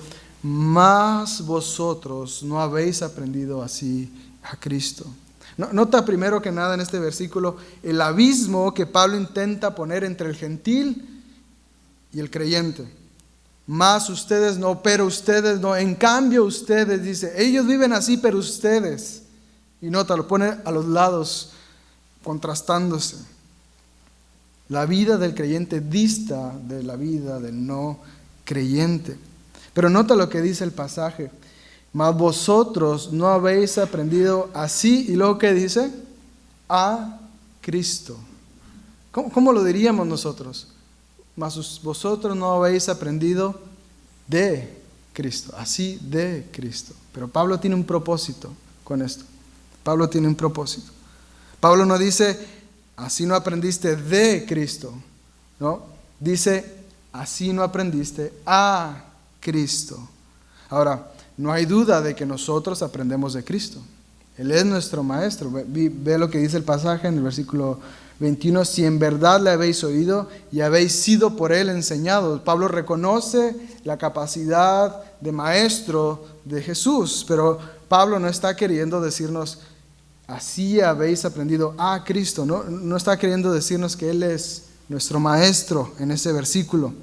mas vosotros no habéis aprendido así a Cristo. Nota primero que nada en este versículo el abismo que Pablo intenta poner entre el gentil y el creyente. Mas ustedes no, pero ustedes no. En cambio ustedes, dice, ellos viven así, pero ustedes. Y nota, lo pone a los lados, contrastándose. La vida del creyente dista de la vida del no creyente. Pero nota lo que dice el pasaje. Mas vosotros no habéis aprendido así. Y luego, ¿qué dice? A Cristo. ¿Cómo lo diríamos nosotros? Mas vosotros no habéis aprendido de Cristo. Así de Cristo. Pero Pablo tiene un propósito con esto. Pablo tiene un propósito. Pablo no dice, así no aprendiste de Cristo, ¿no? Dice, así no aprendiste a Cristo. Ahora, no hay duda de que nosotros aprendemos de Cristo. Él es nuestro maestro. Ve lo que dice el pasaje en el versículo 21. Si en verdad le habéis oído y habéis sido por él enseñados. Pablo reconoce la capacidad de maestro de Jesús, pero Pablo no está queriendo decirnos, así habéis aprendido a Cristo. No está queriendo decirnos que Él es nuestro maestro en ese versículo.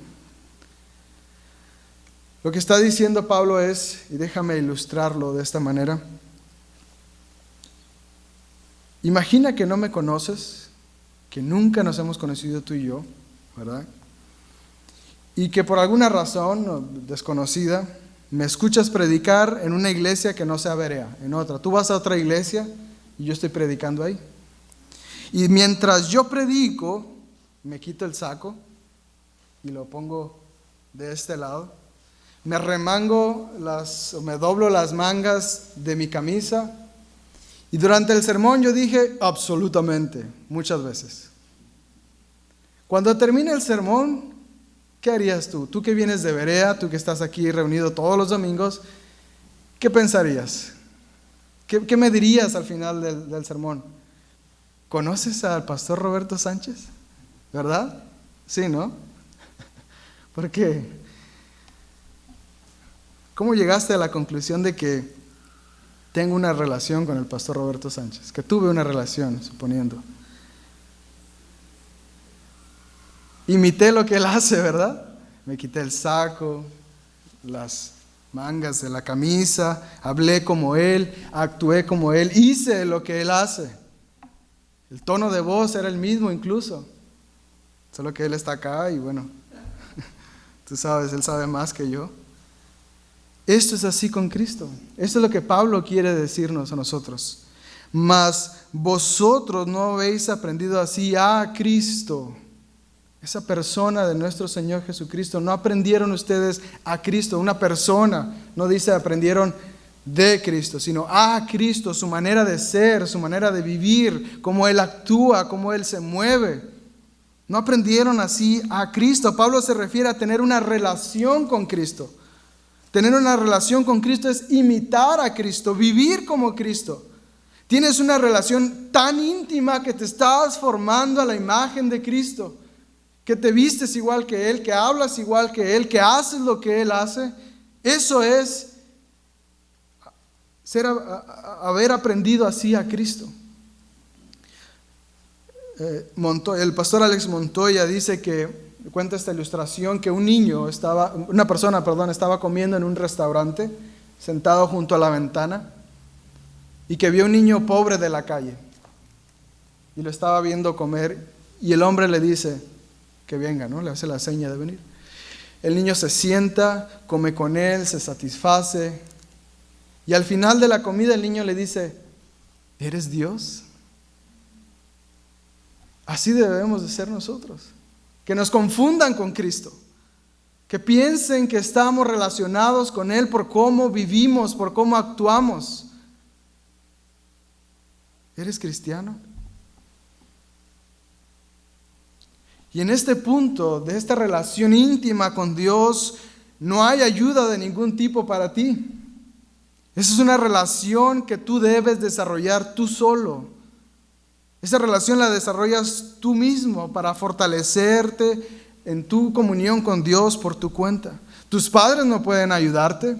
Lo que está diciendo Pablo es, y déjame ilustrarlo de esta manera. Imagina que no me conoces, que nunca nos hemos conocido tú y yo, ¿verdad? Y que por alguna razón desconocida me escuchas predicar en una iglesia que no sea Berea, en otra. Tú vas a otra iglesia y yo estoy predicando ahí. Y mientras yo predico, me quito el saco y lo pongo de este lado. Me remango me doblo las mangas de mi camisa. Y durante el sermón yo dije absolutamente, muchas veces. Cuando termine el sermón, ¿qué harías tú? Tú que vienes de Berea, tú que estás aquí reunido todos los domingos, ¿qué pensarías? ¿Qué me dirías al final del sermón? ¿Conoces al pastor Roberto Sánchez? ¿Verdad? Sí, ¿no? ¿Por qué? ¿Cómo llegaste a la conclusión de que tengo una relación con el pastor Roberto Sánchez? Que tuve una relación, suponiendo. Imité lo que él hace, ¿verdad? Me quité el saco, las mangas de la camisa, hablé como él, actué como él, hice lo que él hace. El tono de voz era el mismo incluso, solo que él está acá y bueno, tú sabes, él sabe más que yo. Esto es así con Cristo. Esto es lo que Pablo quiere decirnos a nosotros. Mas vosotros no habéis aprendido así a Cristo. Esa persona de nuestro Señor Jesucristo. No aprendieron ustedes a Cristo, una persona. No dice aprendieron de Cristo, sino a Cristo, su manera de ser, su manera de vivir, cómo Él actúa, cómo Él se mueve. No aprendieron así a Cristo. Pablo se refiere a tener una relación con Cristo. Tener una relación con Cristo es imitar a Cristo, vivir como Cristo. Tienes una relación tan íntima que te estás formando a la imagen de Cristo, que te vistes igual que Él, que hablas igual que Él, que haces lo que Él hace. Eso es haber aprendido así a Cristo. El pastor Alex Montoya dice que cuenta esta ilustración que una persona estaba comiendo en un restaurante, sentado junto a la ventana, y que vio un niño pobre de la calle, y lo estaba viendo comer, y el hombre le dice que venga, ¿no? Le hace la seña de venir. El niño se sienta, come con él, se satisface, y al final de la comida el niño le dice, ¿eres Dios? Así debemos de ser nosotros. Que nos confundan con Cristo, que piensen que estamos relacionados con Él por cómo vivimos, por cómo actuamos. ¿Eres cristiano? Y en este punto de esta relación íntima con Dios, no hay ayuda de ningún tipo para ti. Esa es una relación que tú debes desarrollar tú solo. Esa relación la desarrollas tú mismo para fortalecerte en tu comunión con Dios por tu cuenta. Tus padres no pueden ayudarte.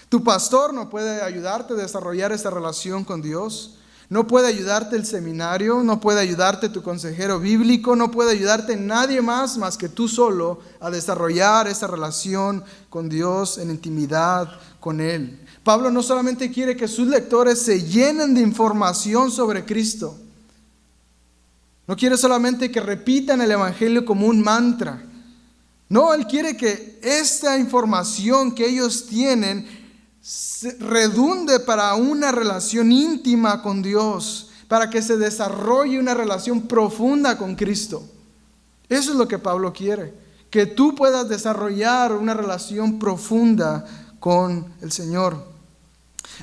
Tu pastor no puede ayudarte a desarrollar esa relación con Dios. No puede ayudarte el seminario, no puede ayudarte tu consejero bíblico, no puede ayudarte nadie más que tú solo a desarrollar esa relación con Dios en intimidad con Él. Pablo no solamente quiere que sus lectores se llenen de información sobre Cristo. No quiere solamente que repitan el Evangelio como un mantra. No, Él quiere que esta información que ellos tienen redunde para una relación íntima con Dios, para que se desarrolle una relación profunda con Cristo. Eso es lo que Pablo quiere, que tú puedas desarrollar una relación profunda con el Señor.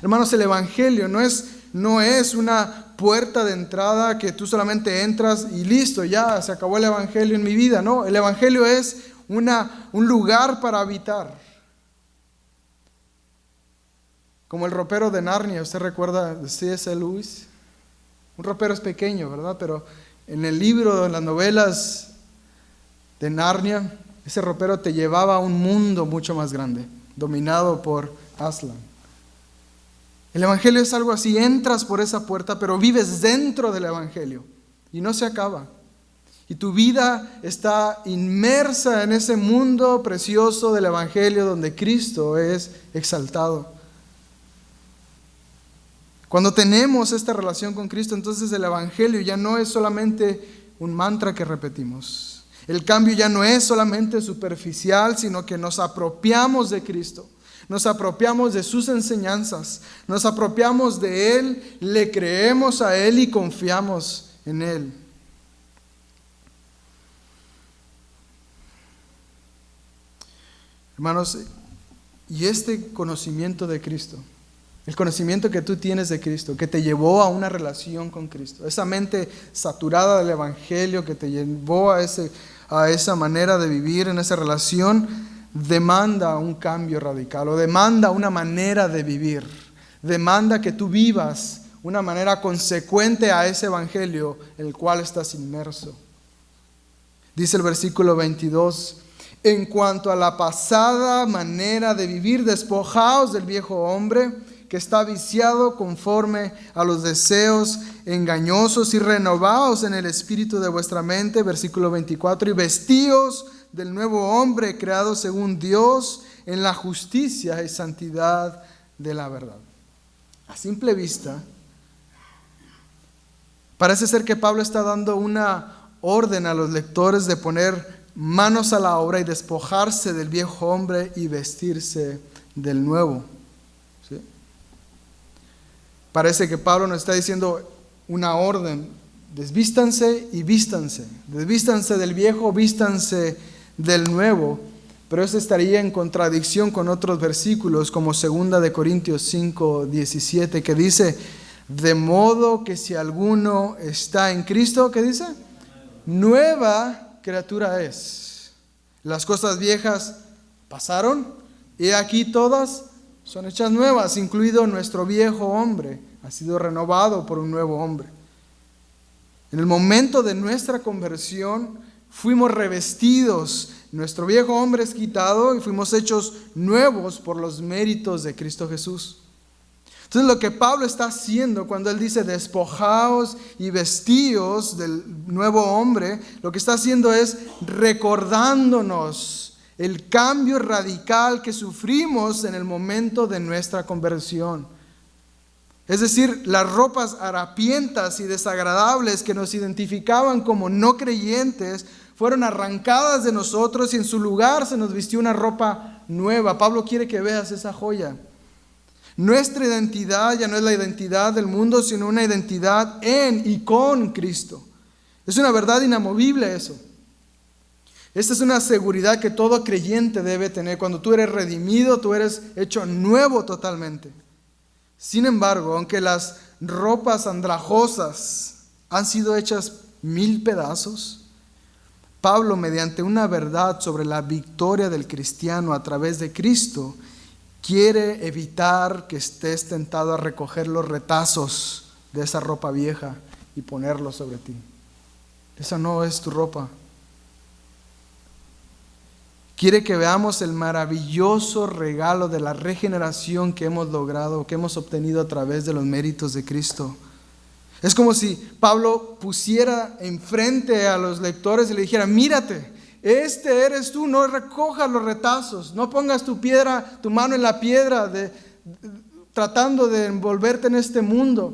Hermanos, el Evangelio no es no es una puerta de entrada que tú solamente entras y listo, ya se acabó el Evangelio en mi vida. No, el Evangelio es un lugar para habitar. Como el ropero de Narnia, ¿usted recuerda de C.S. Lewis? Un ropero es pequeño, ¿verdad? Pero en el libro, en las novelas de Narnia, ese ropero te llevaba a un mundo mucho más grande, dominado por Aslan. El Evangelio es algo así, entras por esa puerta, pero vives dentro del Evangelio y no se acaba. Y tu vida está inmersa en ese mundo precioso del Evangelio donde Cristo es exaltado. Cuando tenemos esta relación con Cristo, entonces el Evangelio ya no es solamente un mantra que repetimos. El cambio ya no es solamente superficial, sino que nos apropiamos de Cristo. Nos apropiamos de sus enseñanzas. Nos apropiamos de Él, le creemos a Él y confiamos en Él. Hermanos, y este conocimiento de Cristo, el conocimiento que tú tienes de Cristo, que te llevó a una relación con Cristo, esa mente saturada del Evangelio que te llevó a esa manera de vivir en esa relación, demanda un cambio radical o demanda una manera de vivir. Demanda que tú vivas una manera consecuente a ese Evangelio en el cual estás inmerso. Dice el versículo 22, en cuanto a la pasada manera de vivir, despojaos del viejo hombre que está viciado conforme a los deseos engañosos y renovaos en el espíritu de vuestra mente, versículo 24, y vestíos del nuevo hombre creado según Dios en la justicia y santidad de la verdad. A simple vista, parece ser que Pablo está dando una orden a los lectores de poner manos a la obra y despojarse del viejo hombre y vestirse del nuevo. ¿Sí? Parece que Pablo nos está diciendo una orden: desvístanse y vístanse. Desvístanse del viejo, vístanse del nuevo. Pero eso estaría en contradicción con otros versículos como 2 Corintios 5:17, que dice: de modo que si alguno está en Cristo, ¿qué dice? Nueva criatura es. Las cosas viejas pasaron y aquí todas son hechas nuevas, incluido nuestro viejo hombre, ha sido renovado por un nuevo hombre. En el momento de nuestra conversión fuimos revestidos, nuestro viejo hombre es quitado y fuimos hechos nuevos por los méritos de Cristo Jesús. Entonces lo que Pablo está haciendo cuando él dice despojaos y vestíos del nuevo hombre, lo que está haciendo es recordándonos el cambio radical que sufrimos en el momento de nuestra conversión. Es decir, las ropas harapientas y desagradables que nos identificaban como no creyentes fueron arrancadas de nosotros y en su lugar se nos vistió una ropa nueva. Pablo quiere que veas esa joya. Nuestra identidad ya no es la identidad del mundo, sino una identidad en y con Cristo. Es una verdad inamovible eso. Esta es una seguridad que todo creyente debe tener. Cuando tú eres redimido, tú eres hecho nuevo totalmente. Sin embargo, aunque las ropas andrajosas han sido hechas 1000 pedazos, Pablo, mediante una verdad sobre la victoria del cristiano a través de Cristo, quiere evitar que estés tentado a recoger los retazos de esa ropa vieja y ponerlos sobre ti. Esa no es tu ropa. Quiere que veamos el maravilloso regalo de la regeneración que hemos logrado, que hemos obtenido a través de los méritos de Cristo. Es como si Pablo pusiera enfrente a los lectores y le dijera: mírate, este eres tú, no recojas los retazos, no pongas tu mano en la piedra tratando de envolverte en este mundo.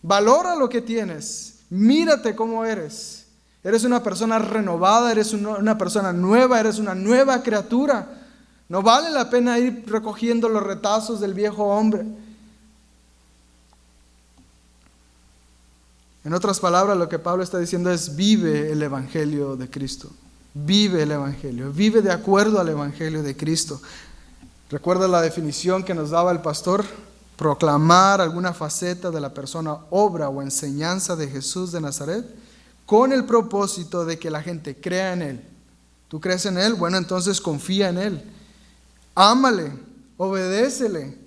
Valora lo que tienes, mírate cómo eres. Eres una persona renovada, eres una persona nueva, eres una nueva criatura. No vale la pena ir recogiendo los retazos del viejo hombre. En otras palabras, lo que Pablo está diciendo es: vive el Evangelio de Cristo. Vive el Evangelio, vive de acuerdo al Evangelio de Cristo. ¿Recuerda la definición que nos daba el pastor proclamar alguna faceta de la persona, obra o enseñanza de Jesús de Nazaret, con el propósito de que la gente crea en Él. ¿Tú crees en Él? Bueno, entonces confía en Él. Ámale, obedécele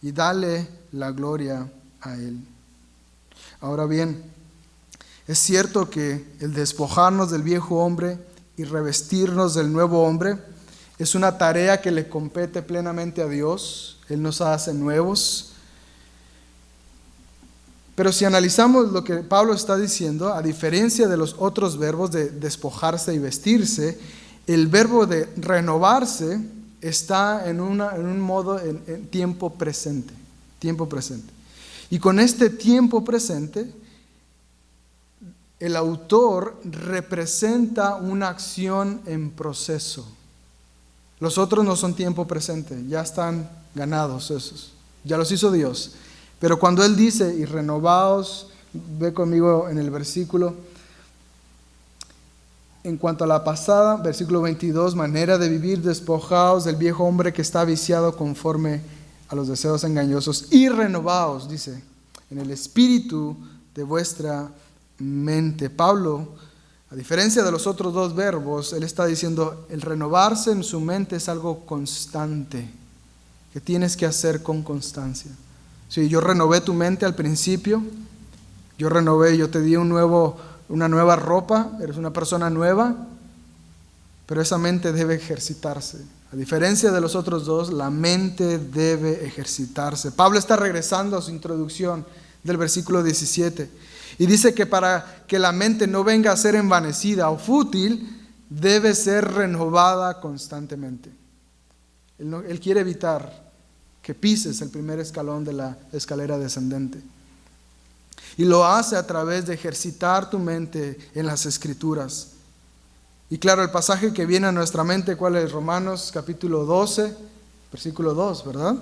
y dale la gloria a Él. Ahora bien, es cierto que el despojarnos del viejo hombre y revestirnos del nuevo hombre es una tarea que le compete plenamente a Dios. Él nos hace nuevos. Pero si analizamos lo que Pablo está diciendo, a diferencia de los otros verbos de despojarse y vestirse, el verbo de renovarse está en un modo en tiempo presente. Tiempo presente. Y con este tiempo presente, el autor representa una acción en proceso. Los otros no son tiempo presente, ya están ganados esos. Ya los hizo Dios. Pero cuando Él dice, y renovaos, ve conmigo en el versículo, en cuanto a la pasada, versículo 22, manera de vivir, despojaos del viejo hombre que está viciado conforme a los deseos engañosos, y renovaos, dice, en el espíritu de vuestra mente. Pablo, a diferencia de los otros dos verbos, él está diciendo, el renovarse en su mente es algo constante, que tienes que hacer con constancia. Sí, yo renové tu mente al principio, yo te di una nueva ropa, eres una persona nueva, pero esa mente debe ejercitarse. A diferencia de los otros dos, la mente debe ejercitarse. Pablo está regresando a su introducción del versículo 17 y dice que para que la mente no venga a ser envanecida o fútil, debe ser renovada constantemente. Él quiere evitar que pises el primer escalón de la escalera descendente. Y lo hace a través de ejercitar tu mente en las Escrituras. Y claro, el pasaje que viene a nuestra mente, ¿cuál es? Romanos capítulo 12, versículo 2, ¿verdad?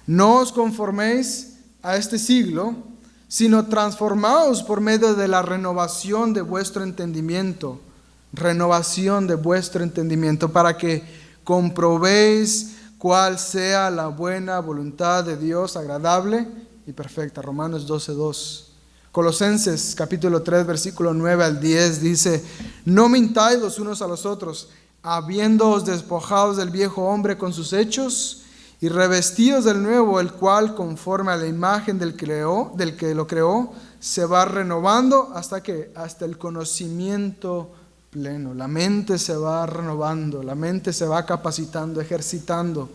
No os conforméis a este siglo, sino transformaos por medio de la renovación de vuestro entendimiento. Renovación de vuestro entendimiento, para que comprobéis cuál sea la buena voluntad de Dios, agradable y perfecta. Romanos 12:2. Colosenses capítulo 3, versículo 9 al 10 dice, no mintáis los unos a los otros, habiéndoos despojados del viejo hombre con sus hechos y revestidos del nuevo, el cual conforme a la imagen del que lo creó, se va renovando hasta el conocimiento pleno. La mente se va renovando, la mente se va capacitando, ejercitando.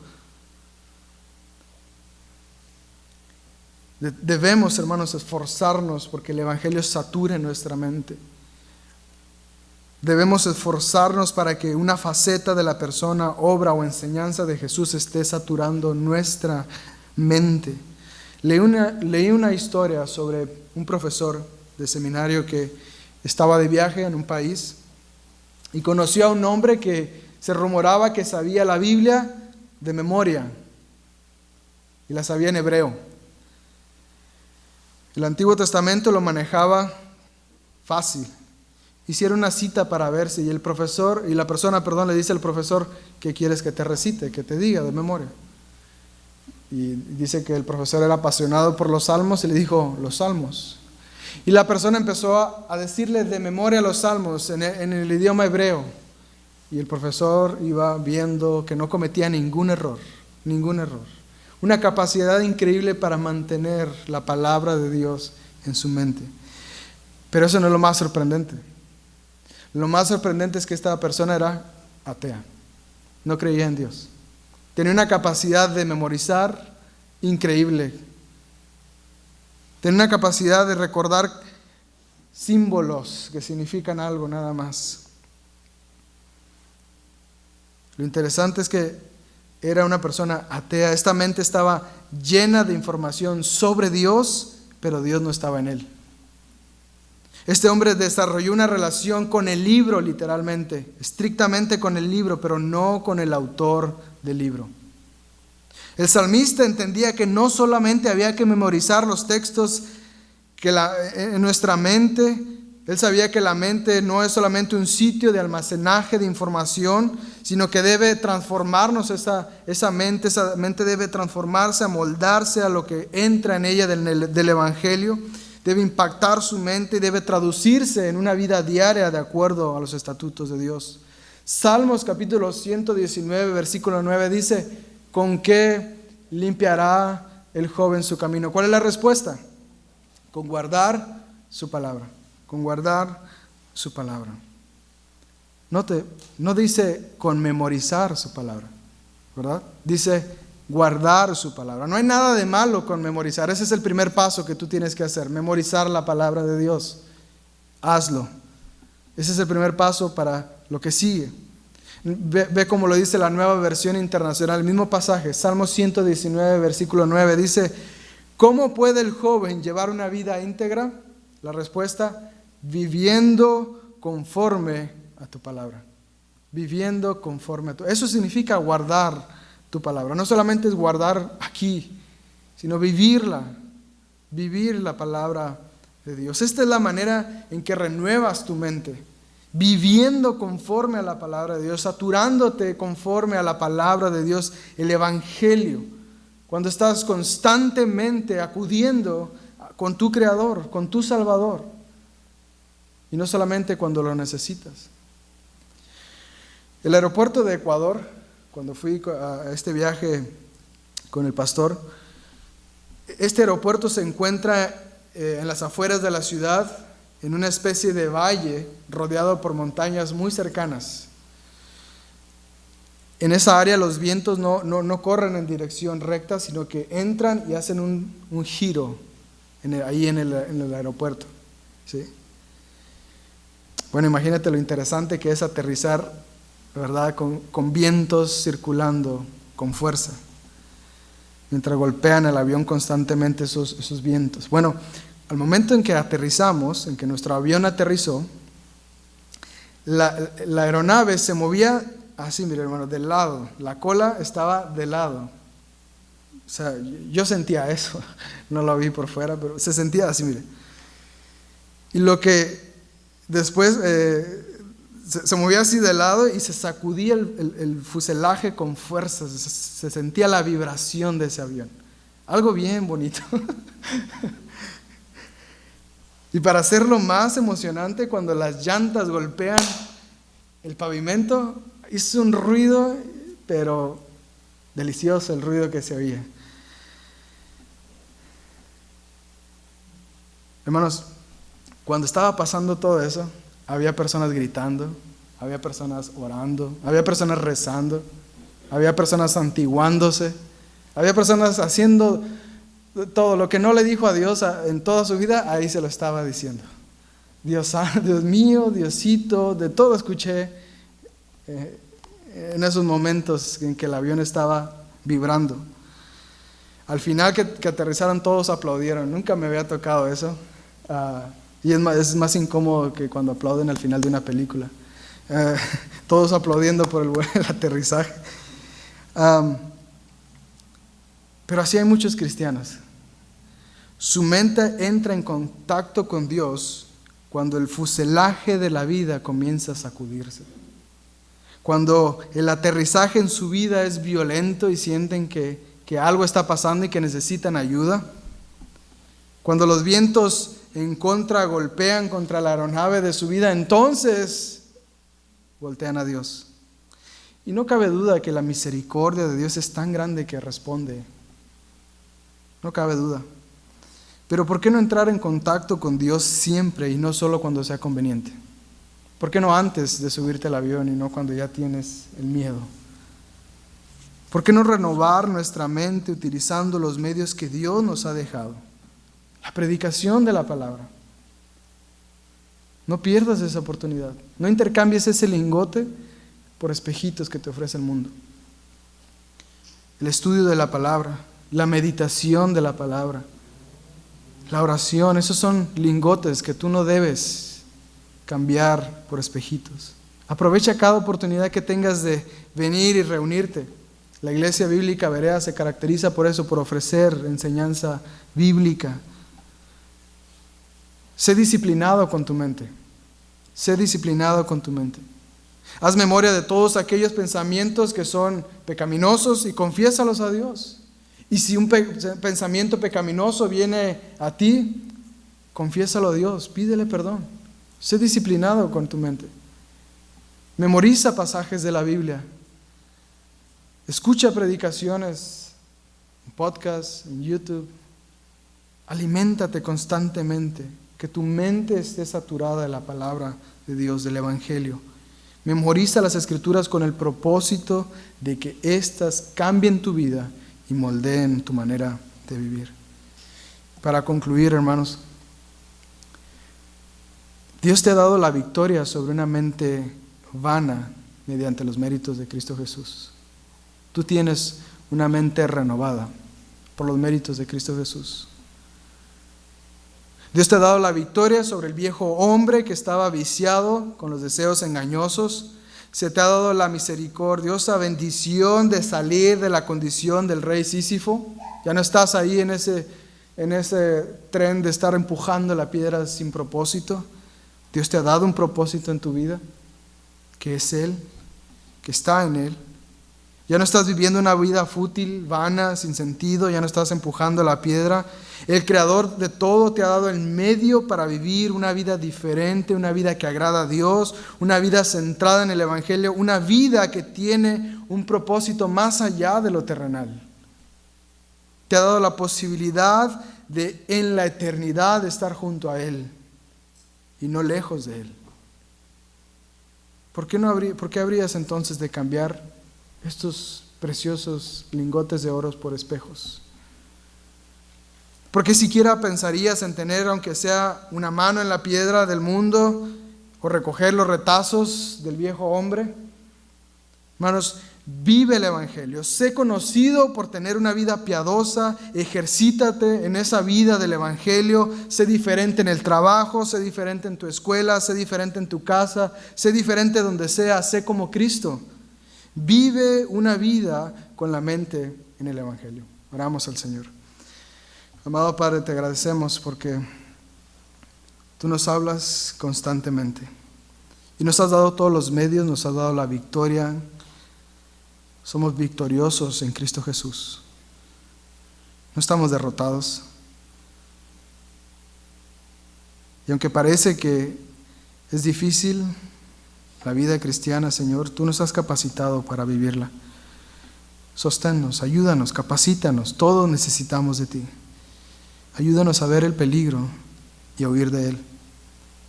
Debemos, hermanos, esforzarnos porque el Evangelio sature nuestra mente. Debemos esforzarnos para que una faceta de la persona, obra o enseñanza de Jesús esté saturando nuestra mente. Leí una historia sobre un profesor de seminario que estaba de viaje en un país y conoció a un hombre que se rumoraba que sabía la Biblia de memoria y la sabía en hebreo. El Antiguo Testamento lo manejaba fácil. Hicieron una cita para verse y la persona le dice al profesor, ¿qué quieres que te recite, que te diga de memoria? Y dice que el profesor era apasionado por los salmos y le dijo, los salmos. Y la persona empezó a decirle de memoria los salmos en el idioma hebreo. Y el profesor iba viendo que no cometía ningún error. Una capacidad increíble para mantener la palabra de Dios en su mente. Pero eso no es lo más sorprendente. Lo más sorprendente es que esta persona era atea. No creía en Dios. Tenía una capacidad de memorizar increíble. Tenía una capacidad de recordar símbolos que significan algo nada más. Lo interesante es que era una persona atea. Esta mente estaba llena de información sobre Dios, pero Dios no estaba en él. Este hombre desarrolló una relación con el libro, literalmente, estrictamente con el libro, pero no con el autor del libro. El salmista entendía que no solamente había que memorizar los textos en nuestra mente, Él sabía que la mente no es solamente un sitio de almacenaje de información, sino que debe transformarnos esa mente debe transformarse, amoldarse a lo que entra en ella del Evangelio, debe impactar su mente y debe traducirse en una vida diaria de acuerdo a los estatutos de Dios. Salmos capítulo 119, versículo 9 dice: ¿con qué limpiará el joven su camino? ¿Cuál es la respuesta? Con guardar su palabra. Con guardar su palabra. No dice con memorizar su palabra, ¿verdad? Dice guardar su palabra. No hay nada de malo con memorizar. Ese es el primer paso que tú tienes que hacer, memorizar la palabra de Dios. Hazlo. Ese es el primer paso para lo que sigue. Ve como lo dice la Nueva Versión Internacional, el mismo pasaje, Salmo 119, versículo 9, dice: ¿cómo puede el joven llevar una vida íntegra? La respuesta: viviendo conforme a tu palabra. Viviendo conforme a tu. Eso significa guardar tu palabra. No solamente es guardar aquí, sino vivirla. Vivir la palabra de Dios. Esta es la manera en que renuevas tu mente. Viviendo conforme a la palabra de Dios, saturándote conforme a la palabra de Dios, el Evangelio. Cuando estás constantemente acudiendo con tu Creador, con tu Salvador. Y no solamente cuando lo necesitas. El aeropuerto de Ecuador, cuando fui a este viaje con el pastor, este aeropuerto se encuentra en las afueras de la ciudad, en una especie de valle rodeado por montañas muy cercanas. En esa área los vientos no corren en dirección recta, sino que entran y hacen un giro ahí en el aeropuerto. ¿Sí? Bueno, imagínate lo interesante que es aterrizar, ¿verdad? Con vientos circulando con fuerza, mientras golpean el avión constantemente esos vientos. Bueno, al momento en que aterrizamos, en que nuestro avión aterrizó, la aeronave se movía así, mire hermano, de lado. La cola estaba de lado. O sea, yo sentía eso, no lo vi por fuera, pero se sentía así, mire. Y lo que después se movía así de lado y se sacudía el fuselaje con fuerza, se sentía la vibración de ese avión. Algo bien bonito. Y para hacerlo más emocionante, cuando las llantas golpean el pavimento, hizo un ruido, pero delicioso el ruido que se oía. Hermanos, cuando estaba pasando todo eso, había personas gritando, había personas orando, había personas rezando, había personas santiguándose, había personas haciendo todo lo que no le dijo a Dios en toda su vida, ahí se lo estaba diciendo. Dios mío, Diosito, de todo escuché en esos momentos en que el avión estaba vibrando. Al final que aterrizaron, todos aplaudieron. Nunca me había tocado eso. Y es más incómodo que cuando aplauden al final de una película. Todos aplaudiendo por el aterrizaje. Pero así hay muchos cristianos. Su mente entra en contacto con Dios cuando el fuselaje de la vida comienza a sacudirse. Cuando el aterrizaje en su vida es violento y sienten que algo está pasando y que necesitan ayuda. Cuando los vientos en contra golpean contra la aeronave de su vida, entonces voltean a Dios. Y no cabe duda que la misericordia de Dios es tan grande que responde. No cabe duda. Pero ¿por qué no entrar en contacto con Dios siempre y no solo cuando sea conveniente? ¿Por qué no antes de subirte al avión y no cuando ya tienes el miedo? ¿Por qué no renovar nuestra mente utilizando los medios que Dios nos ha dejado? La predicación de la palabra. No pierdas esa oportunidad. No intercambies ese lingote por espejitos que te ofrece el mundo. El estudio de la palabra, la meditación de la palabra, la oración, esos son lingotes que tú no debes cambiar por espejitos. Aprovecha cada oportunidad que tengas de venir y reunirte. La Iglesia Bíblica Berea se caracteriza por eso, por ofrecer enseñanza bíblica. Sé disciplinado con tu mente. Sé disciplinado con tu mente. Haz memoria de todos aquellos pensamientos que son pecaminosos y confiésalos a Dios. Y si un pensamiento pecaminoso viene a ti, confiésalo a Dios, pídele perdón. Sé disciplinado con tu mente. Memoriza pasajes de la Biblia. Escucha predicaciones en podcast, en YouTube. Aliméntate constantemente. Que tu mente esté saturada de la palabra de Dios, del Evangelio. Memoriza las Escrituras con el propósito de que éstas cambien tu vida y moldeen tu manera de vivir. Para concluir, hermanos, Dios te ha dado la victoria sobre una mente vana mediante los méritos de Cristo Jesús. Tú tienes una mente renovada por los méritos de Cristo Jesús. Dios te ha dado la victoria sobre el viejo hombre que estaba viciado con los deseos engañosos. Se te ha dado la misericordiosa bendición de salir de la condición del rey Sísifo. Ya no estás ahí en ese tren de estar empujando la piedra sin propósito. Dios te ha dado un propósito en tu vida, que es Él, que está en Él. Ya no estás viviendo una vida fútil, vana, sin sentido, ya no estás empujando la piedra. El Creador de todo te ha dado el medio para vivir una vida diferente, una vida que agrada a Dios, una vida centrada en el Evangelio, una vida que tiene un propósito más allá de lo terrenal. Te ha dado la posibilidad de en la eternidad estar junto a Él y no lejos de Él. ¿Por qué habrías entonces de cambiar estos preciosos lingotes de oro por espejos? ¿Por qué siquiera pensarías en tener, aunque sea una mano en la piedra del mundo, o recoger los retazos del viejo hombre? Hermanos, vive el Evangelio. Sé conocido por tener una vida piadosa. Ejercítate en esa vida del Evangelio. Sé diferente en el trabajo, sé diferente en tu escuela, sé diferente en tu casa, sé diferente donde sea. Sé como Cristo. Vive una vida con la mente en el Evangelio. Oramos al Señor. Amado Padre, te agradecemos porque tú nos hablas constantemente y nos has dado todos los medios, nos has dado la victoria. Somos victoriosos en Cristo Jesús. No estamos derrotados. Y aunque parece que es difícil la vida cristiana, Señor, tú nos has capacitado para vivirla. Sosténnos, ayúdanos, capacítanos. Todos necesitamos de ti. Ayúdanos a ver el peligro y a huir de él.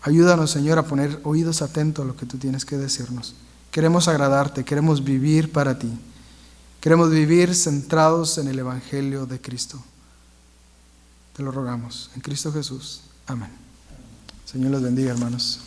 Ayúdanos, Señor, a poner oídos atentos a lo que tú tienes que decirnos. Queremos agradarte, queremos vivir para ti. Queremos vivir centrados en el Evangelio de Cristo. Te lo rogamos, en Cristo Jesús. Amén. Señor los bendiga, hermanos.